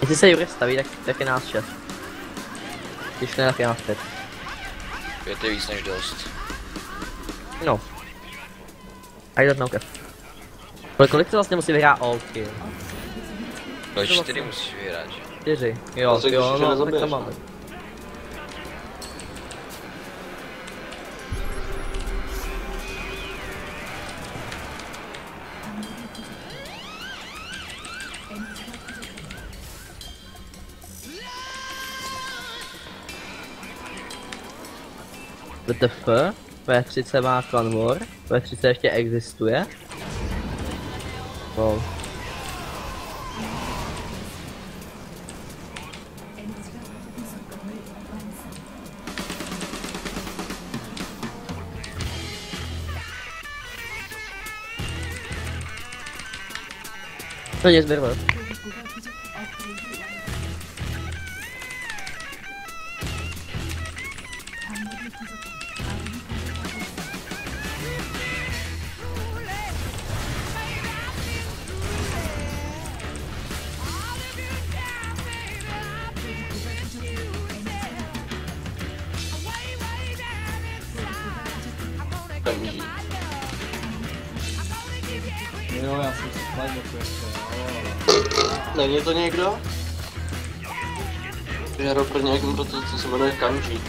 Jestli se Jurek staví, tak je nás 6. Když ne, tak je nás 5. 5 je víc než dost. No. I don't know, Kev. Kolik to vlastně musí vyhrát all kill? Do 4 musíš vyhrát, že? 4. Jo, řekl, že no, tak nezabiješ, to máme. WTF, V30 má Clan War, V30 ještě existuje. Wow. To nic berme. Jo, já jsem si spadl do ještě, Není to někdo? Já hraju pro nějakým, co se jmenuje Kanji.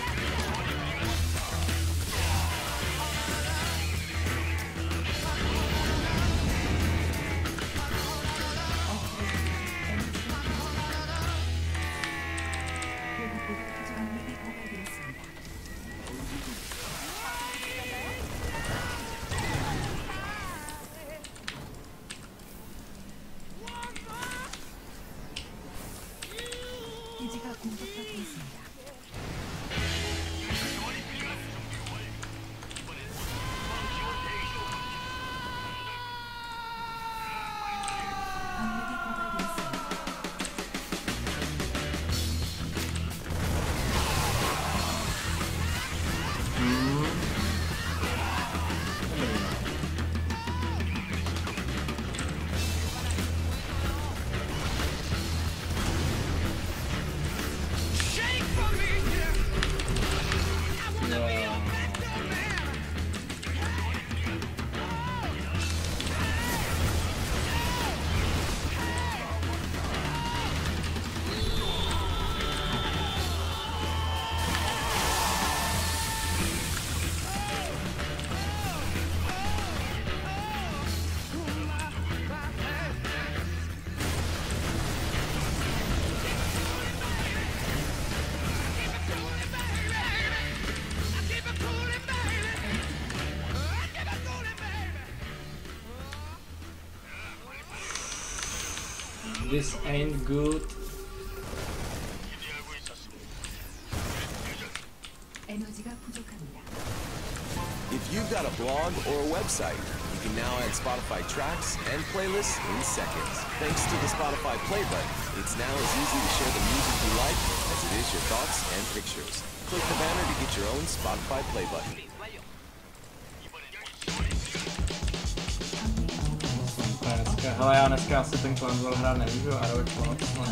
This ain't good. If you've got a blog or a website, you can now add Spotify tracks and playlists in seconds. Thanks to the Spotify play button, it's now as easy to share the music you like as it is your thoughts and pictures. Click the banner to get your own Spotify play button. Hele, já dneska asi ten Clan War hrát nemůžu, a rok ponocno.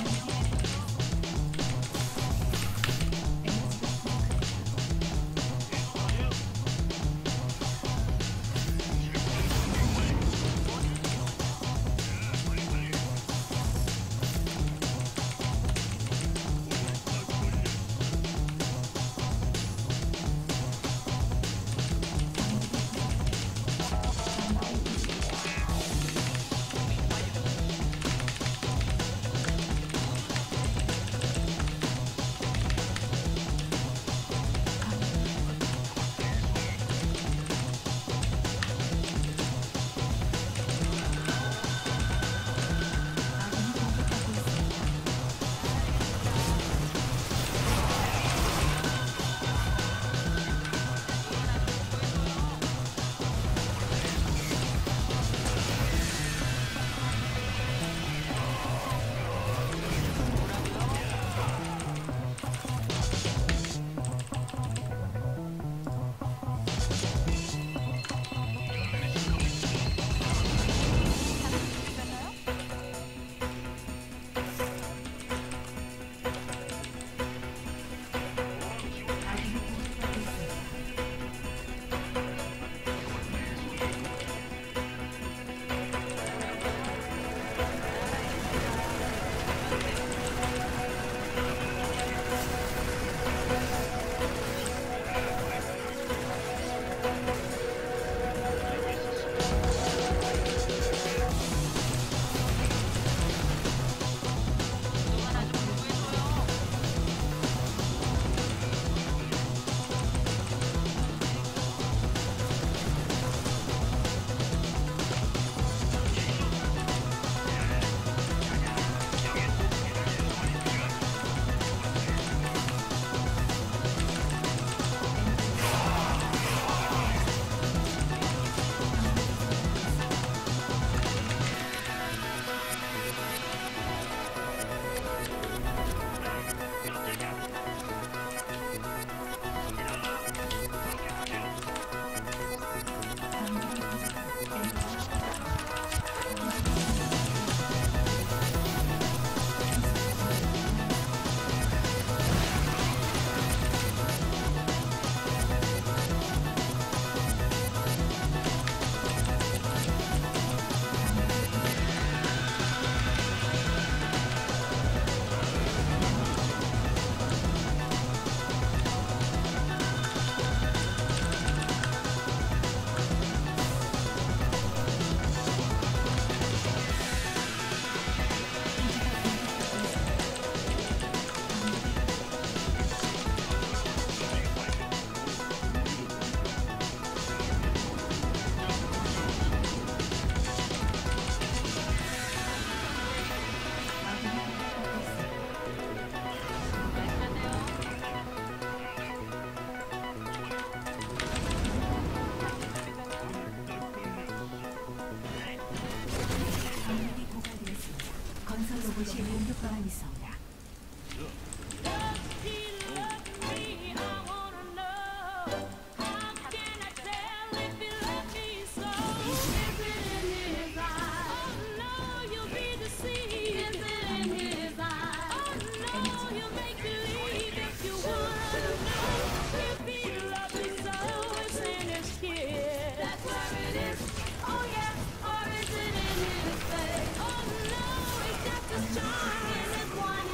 One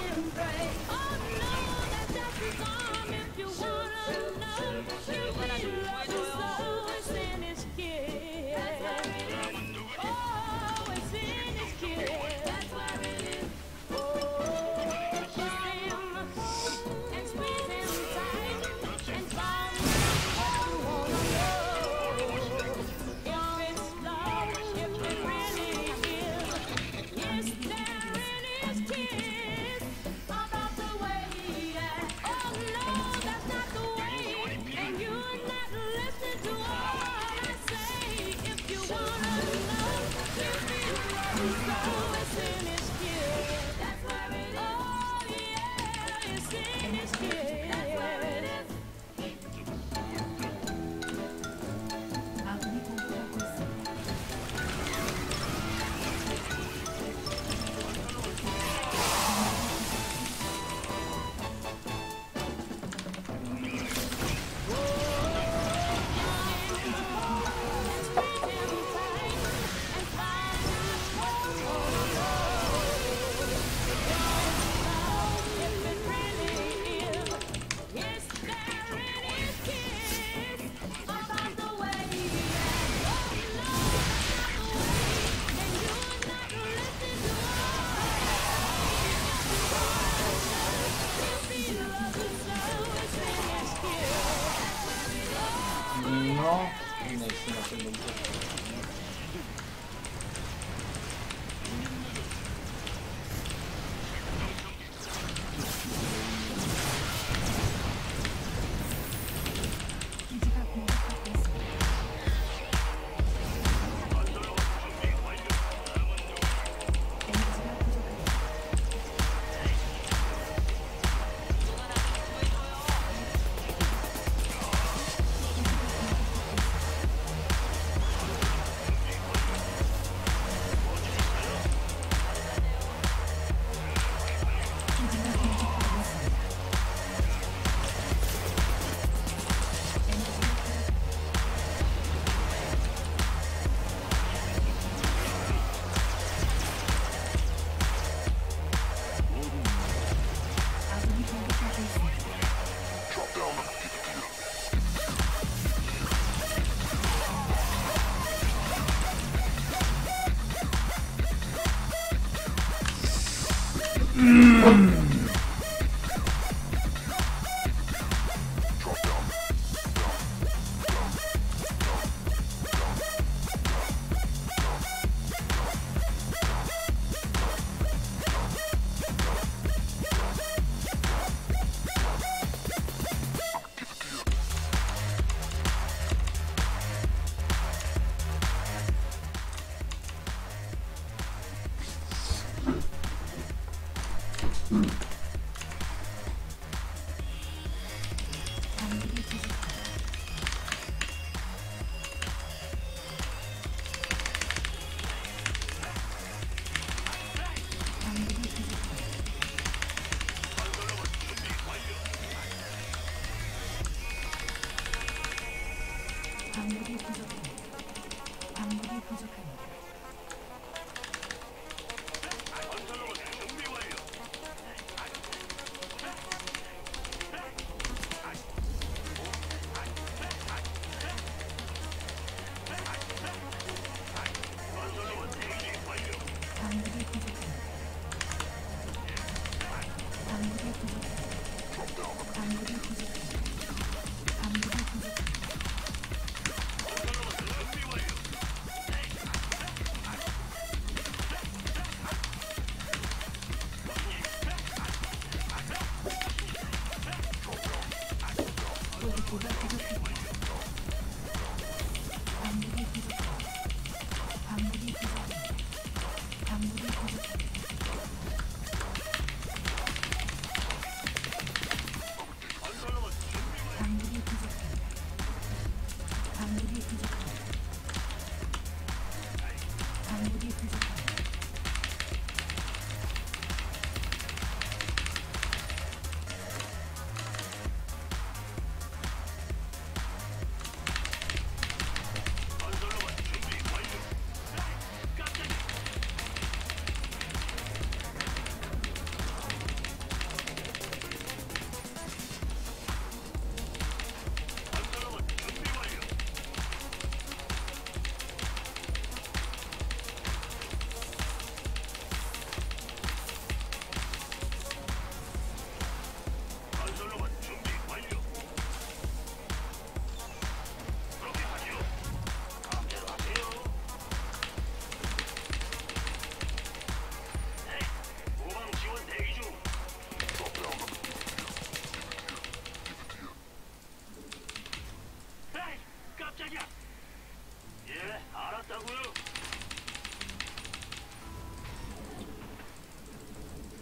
No, nejsem na tom dobře.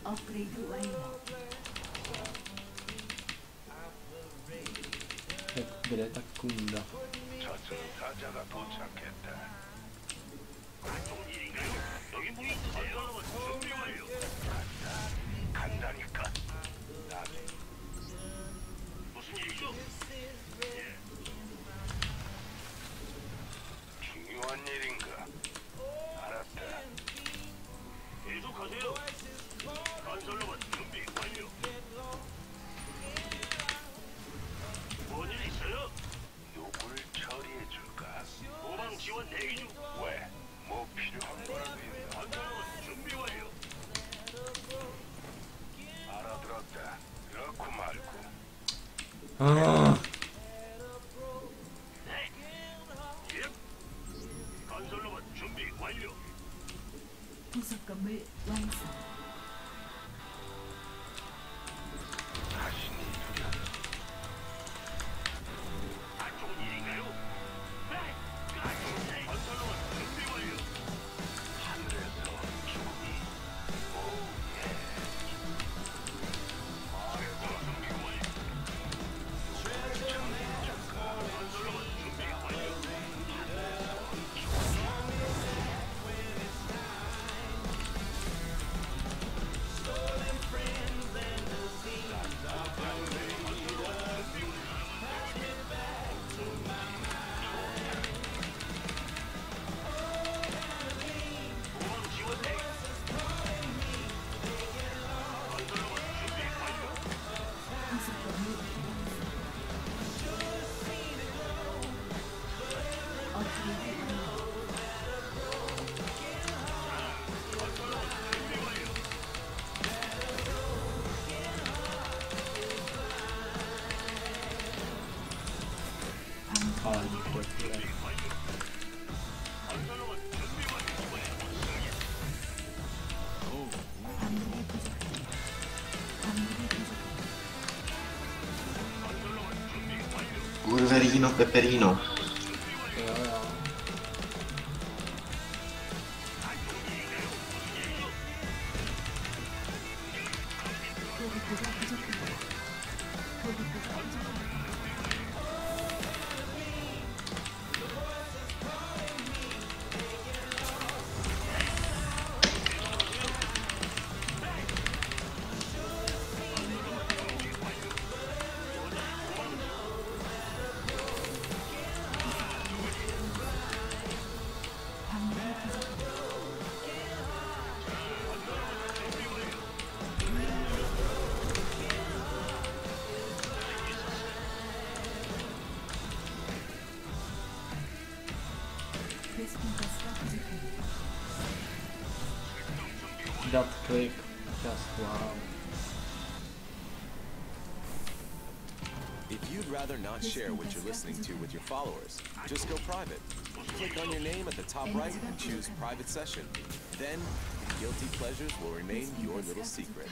업그레이드 완료. Kde ta kunda? 저승사자가 도착했다. 여기 뭐 있으세요? 준비 완료. 간다니까. 무슨 일이죠? 예. 중요한 일인가? 알았다. 계속하세요. 건설로봇 준비 완료. 뭔 일 있어요? 누굴 처리해 줄까? 도방 지원 대기 중. 왜? 뭐 필요한 거라고요? 건설로봇 준비 완료. 알아들었다. 그렇고 말고. Ah. 네, 부속 건물 완성. Curverino peperino. Jo, jo. Dat klik. Just wow. If you'd rather not share what you're listening to with your followers, just go private. Click on your name at the top right and choose Private Session. Then, guilty pleasures will remain your little secret.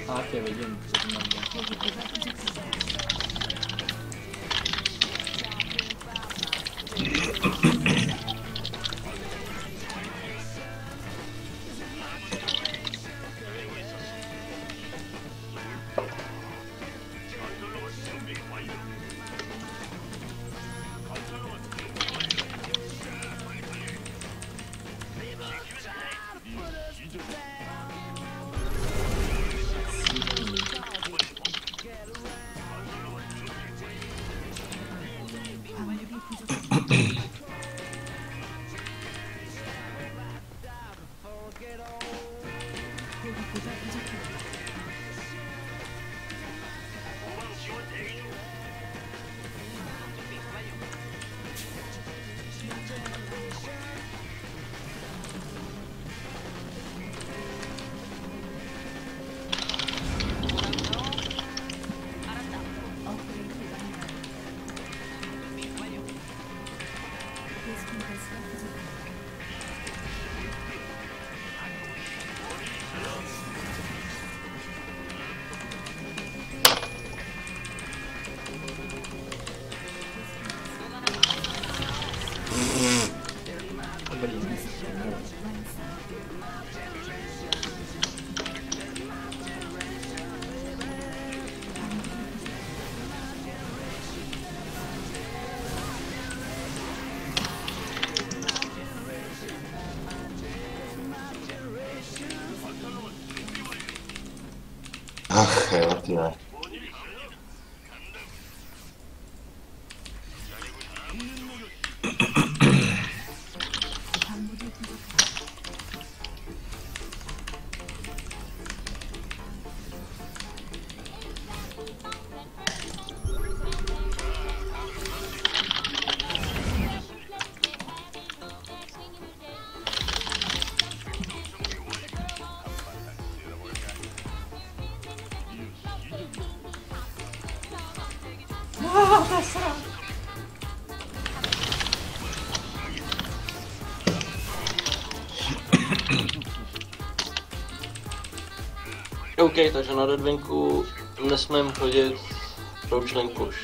A tě vidím, co tam Ach jo, tyhle. OK, takže na Redwinku nesmím chodit Roach Link push.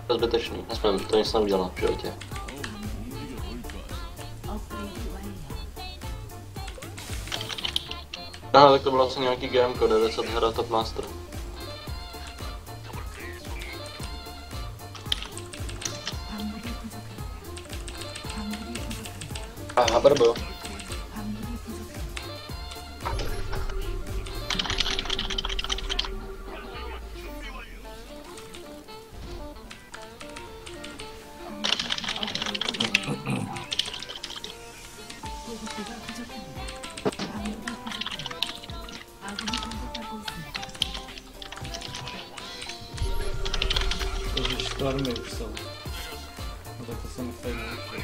To je zbytečný, nesmím, to nic neudělat v životě. Aha, tak to bylo asi nějaký GM kode, 10 hra Top Master. Aha, brbo. Takže štormy už jsou. No tak to jsem tady naučil.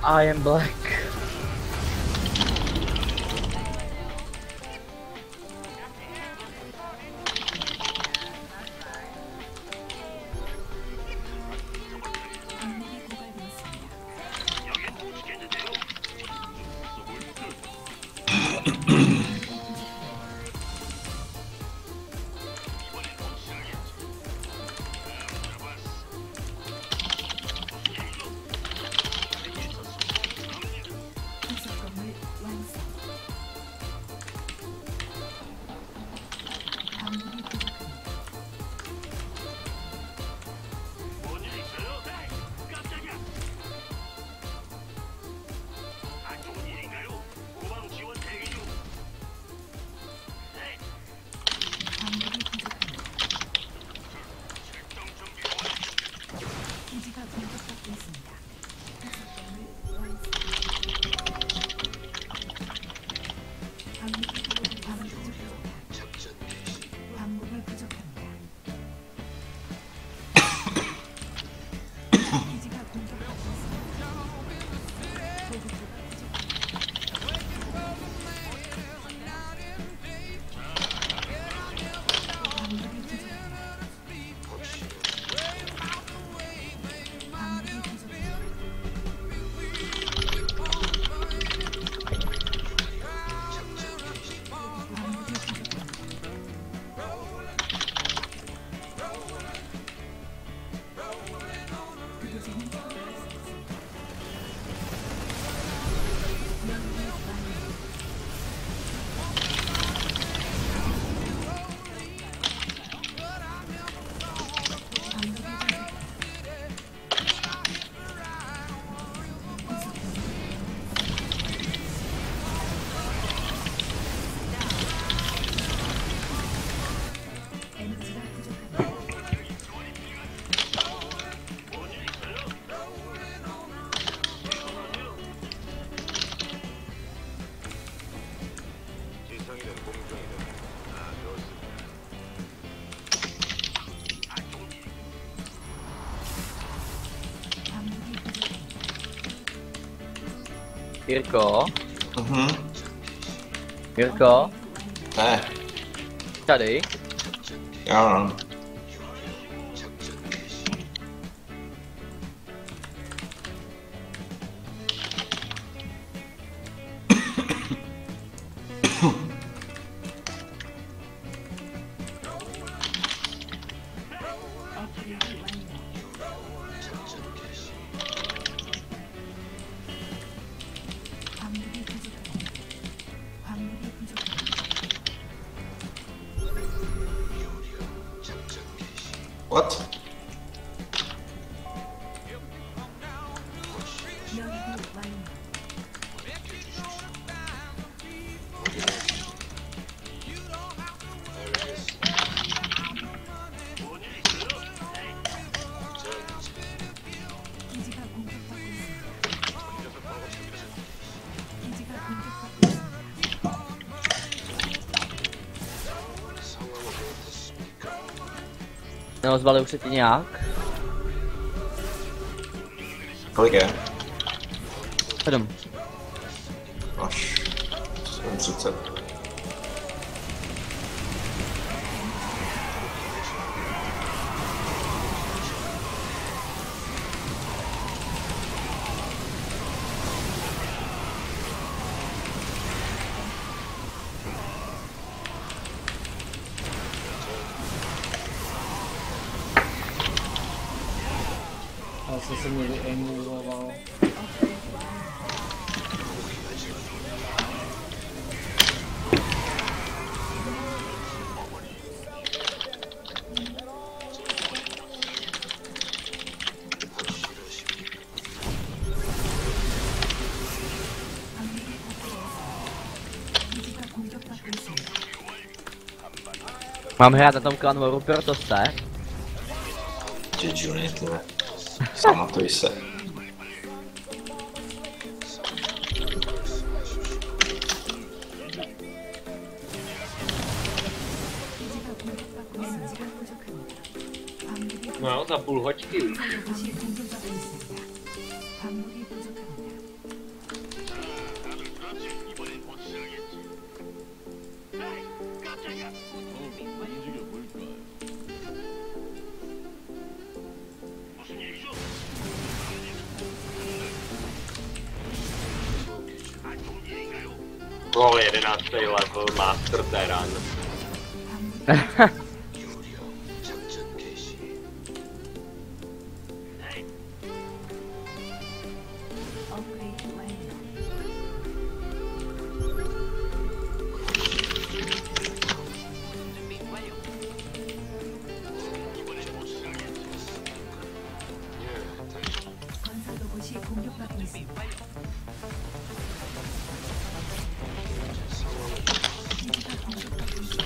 I am black. Jirko? Mhm. Jirko? Ne, Tady? já no. 광물이 부족합니다. 광물이 부족합니다. What? 연구 완료. 기지가 공격받고 있습니다. 기지가 공격받고 있습니다. Neozvali už se ti nějak? Kolik je? 7. Až 7:30. Asi se mi vyemuloval. 기지가 공격받고 있습니다. Mám hrát na tom klanvoru, proto se. Že Junie, tyhle. Pamatuj se. 기지가 공격받고 있습니다. 기지가 부족합니다. 광물이 No, za půl hoďky už. 이것이 공격받고 있습니다. 광물이 부족합니다. Gol 11. level Master Terran. 업그레이드 완료. 건설 로봇이 공격받고 있습니다. 기지가 공격받고 있습니다.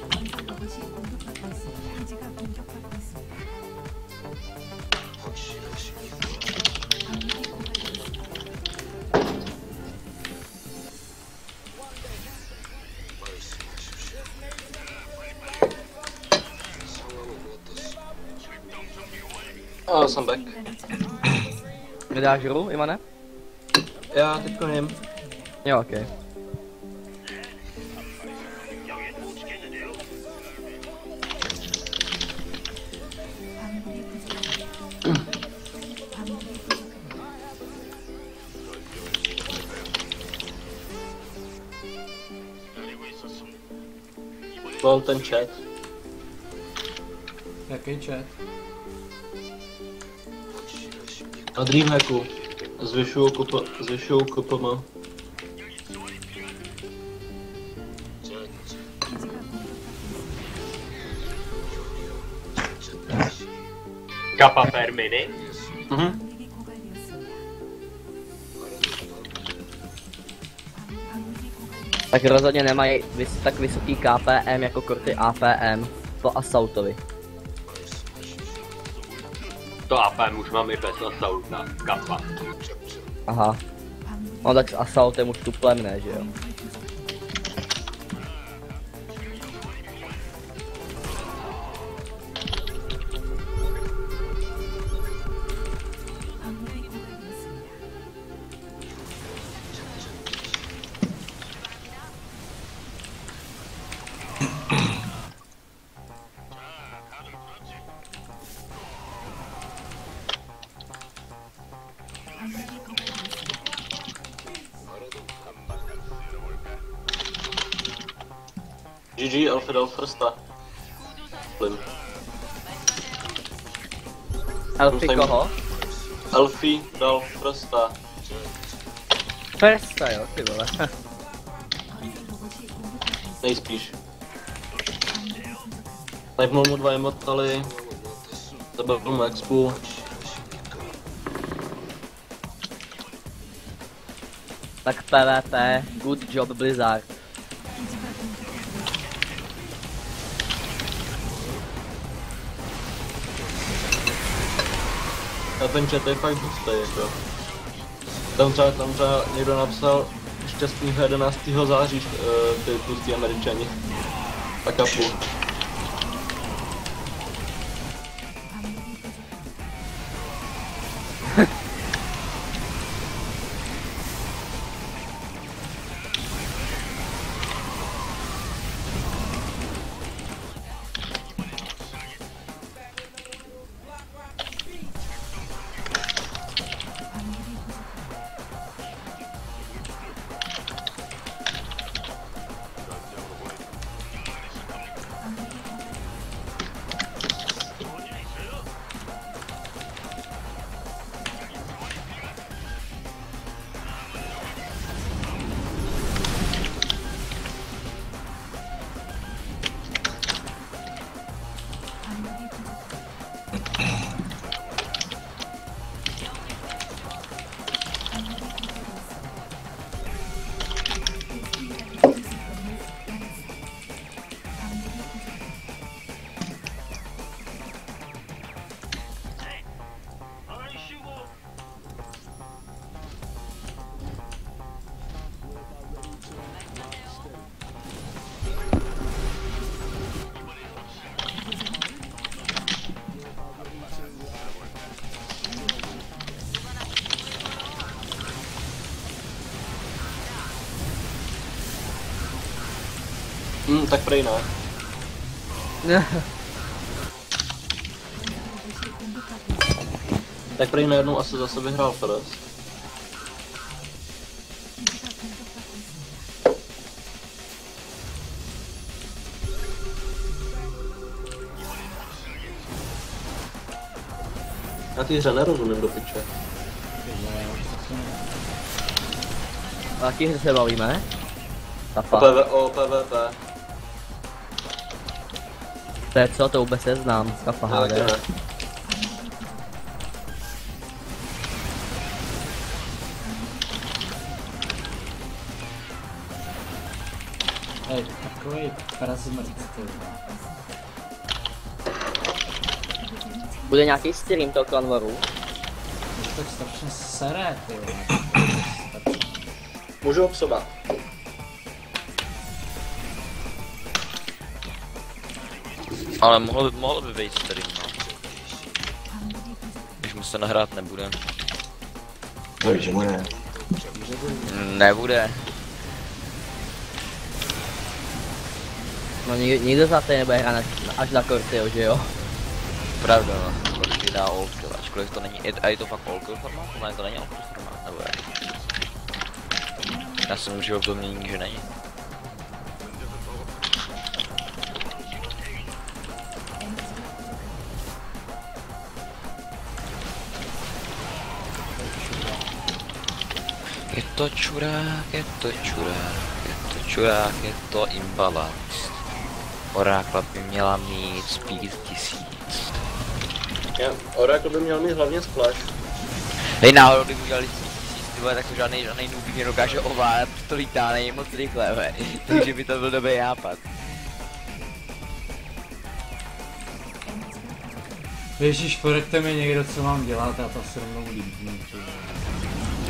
건설 로봇이 공격받고 있습니다. 기지가 공격받고 있습니다. 광물이 고갈되었습니다. Jsem back. Nedáš hru, Imane? Já teďko jem. Jo, okej. 광물이 부족합니다. 광물이 부족합니다. Mám ten chat. Jaký chat? Na Dreamhacku. Zvyšuju KPM. Kappa per minute. 광물이 고갈되었습니다. 광물이 고갈되었습니다. Tak rozhodně nemají tak vysoký KPM jako korty APM po Assaultovi. To APM už mám i bez Assaulta. Kappa. Aha. No tak s Assaultem už tuplem ne, že jo? GG, Alfie dal firsta. Elfie koho? Alfie dal firsta. Firsta jo, ty vole. Nejspíš. Typnul mu 2 immortaly. Zabil mu expu. Tak PvP, good job Blizzard. A ten chat je fakt hustý, jako. Tam třeba někdo napsal šťastného 11. září, ty tlustí Američani. A kapu. Tak prej ne. Tak prej najednou asi zase vyhrál Feres. Já ty hře nerozumím do piče. O jaký hře se bavíme? O PvP. To je co, to vůbec neznám, Kafa HD. Hej, takovej prazmrt, ty. Bude nějaký stream toho Clanwaru? To tak strašně sere, ty. Můžu obsobat. Ale mohl by vejít stream, no. Když mu se nahrát nebude. Takže bude. Nebude. No nikdo za to nebude hrát až na Corteo, že jo? Pravda, no. Korty dá all kill, ačkoliv to není, a je to fakt all kill formát? Ne, to není all kill formát, nebo jak? Já jsem užil v domění, že není. Je to čurák, je to čurák, je to čurák, je to imbalance. Orákla by měla mít speed 1000. Ja, Oracle by měl mít hlavně splash. Hej, náhodou, kdyby udělali 1000, ty vole, tak to žádnej noob mě dokáže ovládat, to lítá nej moc rychle, ve. Takže by to byl dobrý nápad. Ježíš, poraďte mi někdo, co mám dělat, já to se rovnou líbím.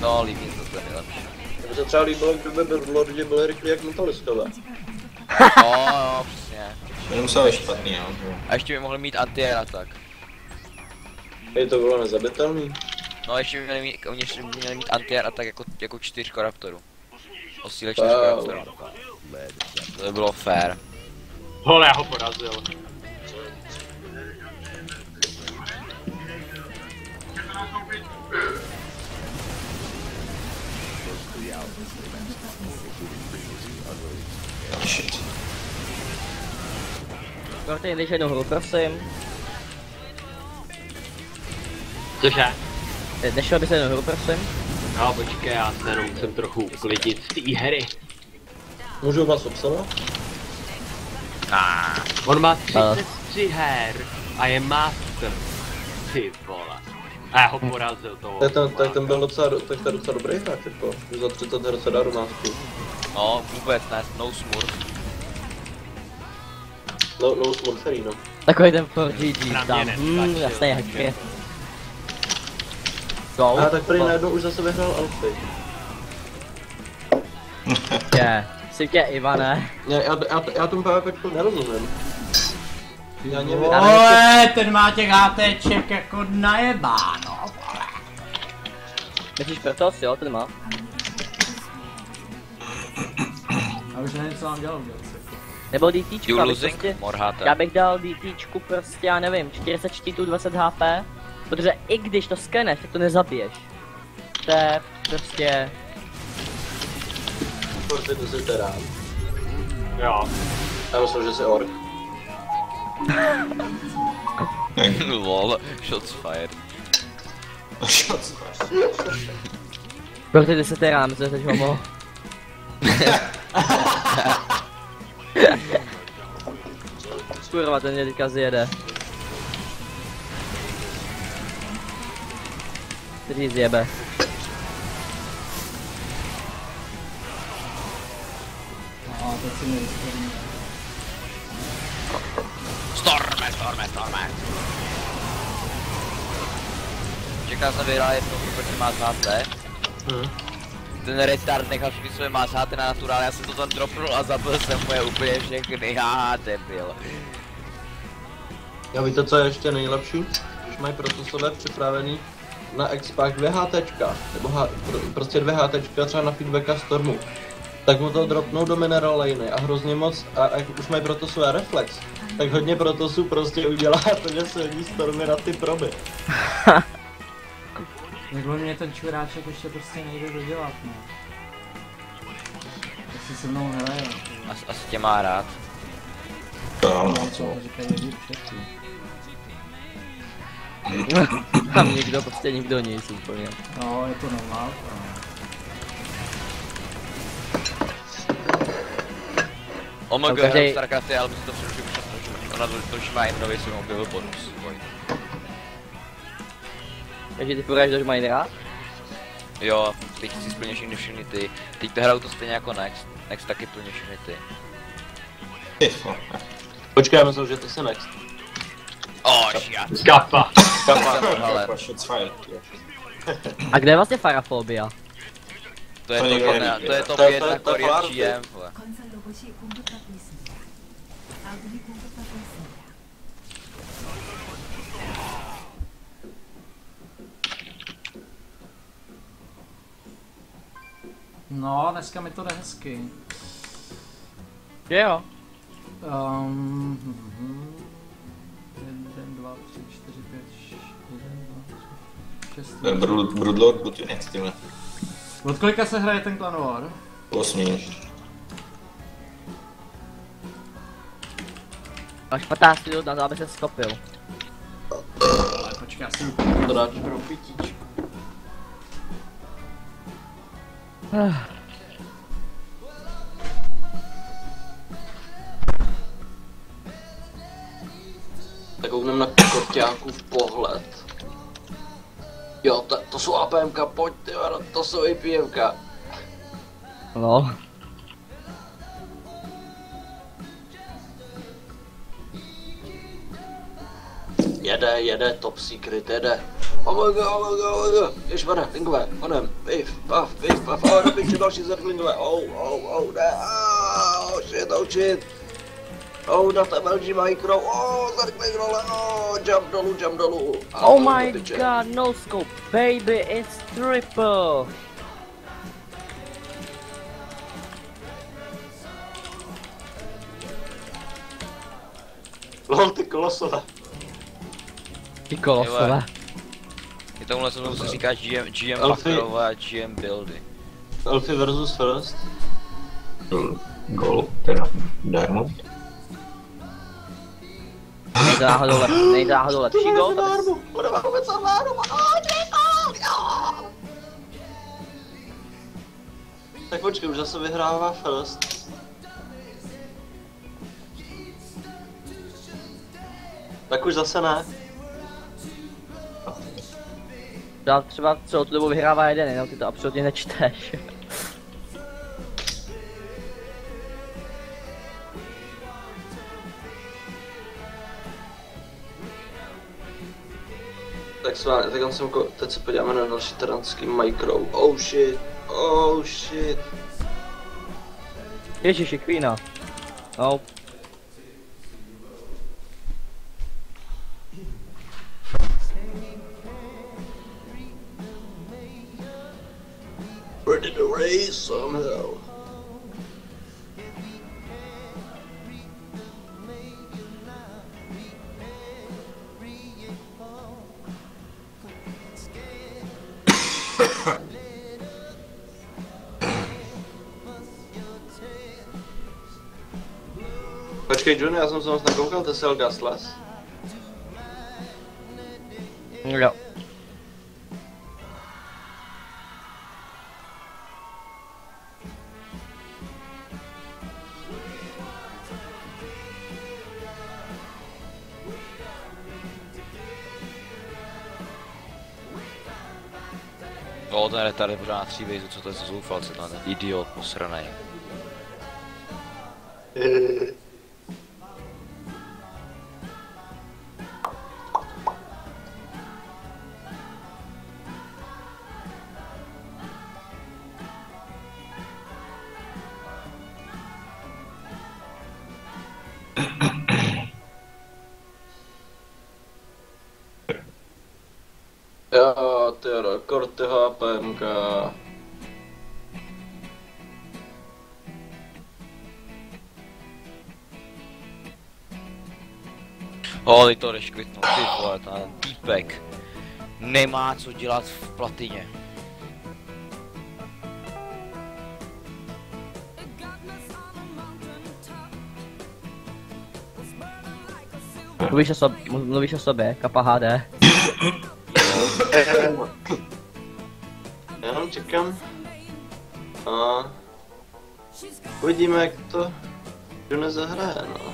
No, líbí to, to je nejlepší. Kdyby se třeba líbilo, kdyby v Lordě byly rychlí jak metalistové. No, přesně. Nemusel být špatný, jo. A ještě by mohli mít anti-air attack. Je to bylo nezabitelný. No, ještě by měli mít anti-air attack jako 4 Raptorů. O síle 4 Raptorů. To by bylo fair. Hole, já ho porazil. Shit. Korty, jdeš jednu hru, prosím. Cože? Nešel bys jednu hru, prosím? No počkej, já se jenom musím trochu uklidit z té hry. Můžu vás obsadit? On má 33 her a je master. Ty vole. A já ho porazil toho. Tak ten byl docela dobrý hráč, jako. Za 30 her se dá do nástupu. No, vůbec ne, no smurf. No smurferý, no. Takový ten for GG Na tam. mě nestačil. Jasný hacker. Go. A tak prý najednou už zase vyhrál Alfy. Si tě, Ivane. Já tomu PvPčku nerozumím. Já nevím. Ten má těch HTček jako najebáno. Myslíš Protoss, jo, ten má. A už nevím, co mám dělat vůbec. Nebo DTčku, You abych losing? prostě, Morhata. já bych dal DTčku prostě, já nevím, 40 štítů, 20 HP. Protože i když to skeneš, tak to nezabiješ. To je prostě... Prostě to si teda. Jo. Já myslím, že jsi ork. Lol, shots fired. Proto ty se teda, myslím, že teď homo. Kurva, ten mě teďka zjede. Který zjebe. No, teď si nevystavím. Storme. Čekal jsem vyhrál jednou, protože má zháte. Ten retard nechal všechny své másáty na naturál, já jsem to tam dropnul a zabil jsem mu je úplně všechny, haha, debil. A víte, co je ještě nejlepší? Když mají procesové připravený na expách 2 HTčka, nebo prostě 2 HTčka třeba na feedbacka Stormu, tak mu to dropnou do mineral laney a hrozně moc, a jak už mají proto své reflex, tak hodně protosů prostě udělá to, že se hodí Stormy na ty proby. Nebo mě ten čuráček ještě prostě nejde dodělat, no. Tak si se mnou hraje. Asi tě má rád. No, Co říkají lidi předtím. Tam nikdo, prostě nikdo nic úplně. No, je to normál. Omega každej- hraju StarCrafty, ale musím to přerušit, ona to už má jen nový svůj objevil bonus. Takže ty poráš do Minera? Jo, teď si splně všechny ty. Teď to hraju to stejně jako Next. Next taky plně všechny ty. Počkej, já myslím, že to se next. Šia. Skapa. Ale shots fired. A kde je vlastně Farafobia? to je To to nikdo jedna, neví. to je top To je 1 Korean GM, vole. 건설 로봇이 공격받고 있습니다. 아군이 공격받고 있습니다. No, dneska mi to jde hezky. Jo. 1, 2, 3, 4, 5, 1, 2, 3, 6. Broodlord Butinec, tyhle. Od kolika se hraje ten Clan War? 8. Máš 15 minut na to, aby se skopil. Ale počkej, já si To dáš. pro pitíčku. Tak kouknem na Korťákův pohled. Jo, to jsou APMka, pojď ty vado, to jsou APMka. No. Jede, top secret, jede. Omega, ježvane, lingové, honem, pif, paf, do piči, další zerklingové, ne, shit, na tebe LG micro, zerklingové, jump dolů, Oh my god, no scope, baby, it's triple. Lol, ty kolosové. Ty kolosové. I tomuhle se musí říkat GM Alfy. Bakrova a GM buildy. Alfy versus First. Gold, teda Diamond. Není to náhodou lepší gol? Budeme vůbec armádu, tak počkej, už zase vyhrává first. Tak už zase ne. Třeba celou tu dobu vyhrává jeden, jenom ty to absolutně nečteš. Tak svá, tak on jsem teď se podíváme na další taranský micro. Oh shit, oh shit. Ježiši, Queena. No. Ready to race somehow. Počkej, Johnny, já jsem se moc nekoukal, ty jsi jel Gaslas. Jo. No, ten retard je pořád na 3 bejzu, co to je za zoufalce, ten idiot posranej. Jo, ty korty HPMK. Teď to jdeš kvitnout, ty vole, ten týpek nemá co dělat v platině. Mluvíš o sobě, kapa HD. Já jenom čekám. A uvidíme, jak to Johnny zahraje, no.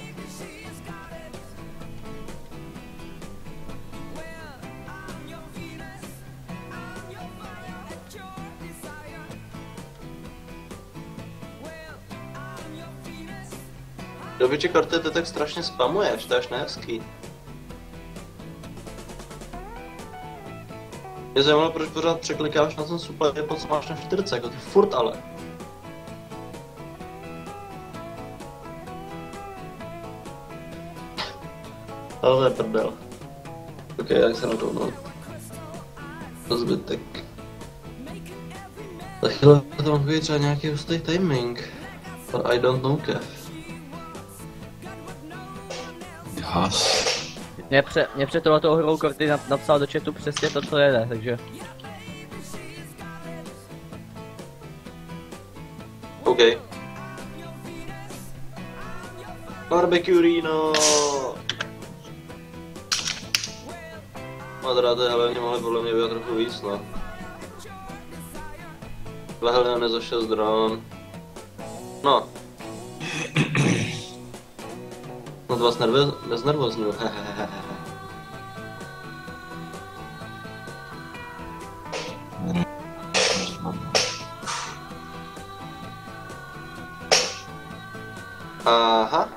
Do biče karty ty tak strašně spamuješ, to je až nehezký. Mě zajímalo, proč pořád překlikáš na ten super, co máš na 40, jako ty furt ale. Ale to je prdel. Ok, jak se na to no. To zbytek. Za chvíli to mám být třeba nějaký hustý timing. But I don't know, Kev. Jas. Mě před tohletou hrou Korty napsal do chatu přesně to, co jede, takže... OK. Barbecue Rino! Madráte, ale oni mohli podle mě být trochu víc, no. Lehelně nezašel z dron. No. No to vás neznervoznuju, hehehehe. Aha.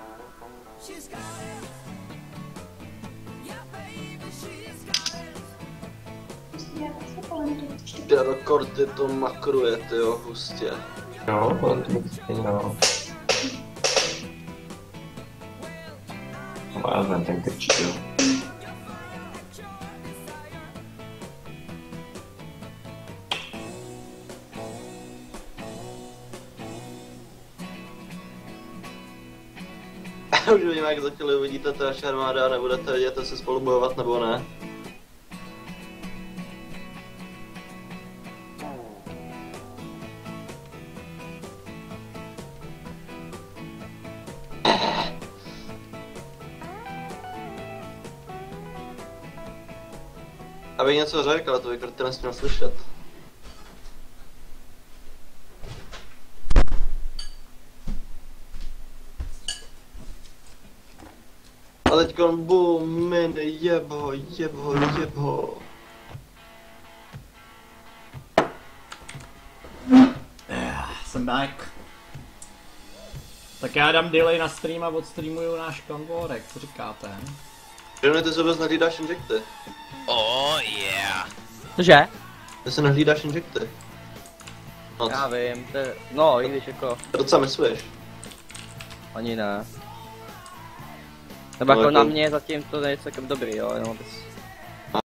Piero Korty to makruje, tyjo, hustě. Jo, ale to bych no. No já znám ten krčí, jo. Už vidím, jak za chvíli uvidíte ta vaše armáda a nebudete vědět, jestli spolu bojovat nebo ne. Abych něco řekl, ale to bych to nesměl slyšet. A teďkon boom, mini, jebo. Jsem back. Tak já dám delay na stream a odstreamuju náš konvorek, co říkáte? Že ty se vůbec nehlídáš injekty. Oh yeah. Cože? Ty se nehlídáš injekty. No, Já vím, to je, no i když jako, to docela myslíš. ani ne. Nebo No, jako jako- na mě zatím to není celkem dobrý, jo, jenom abys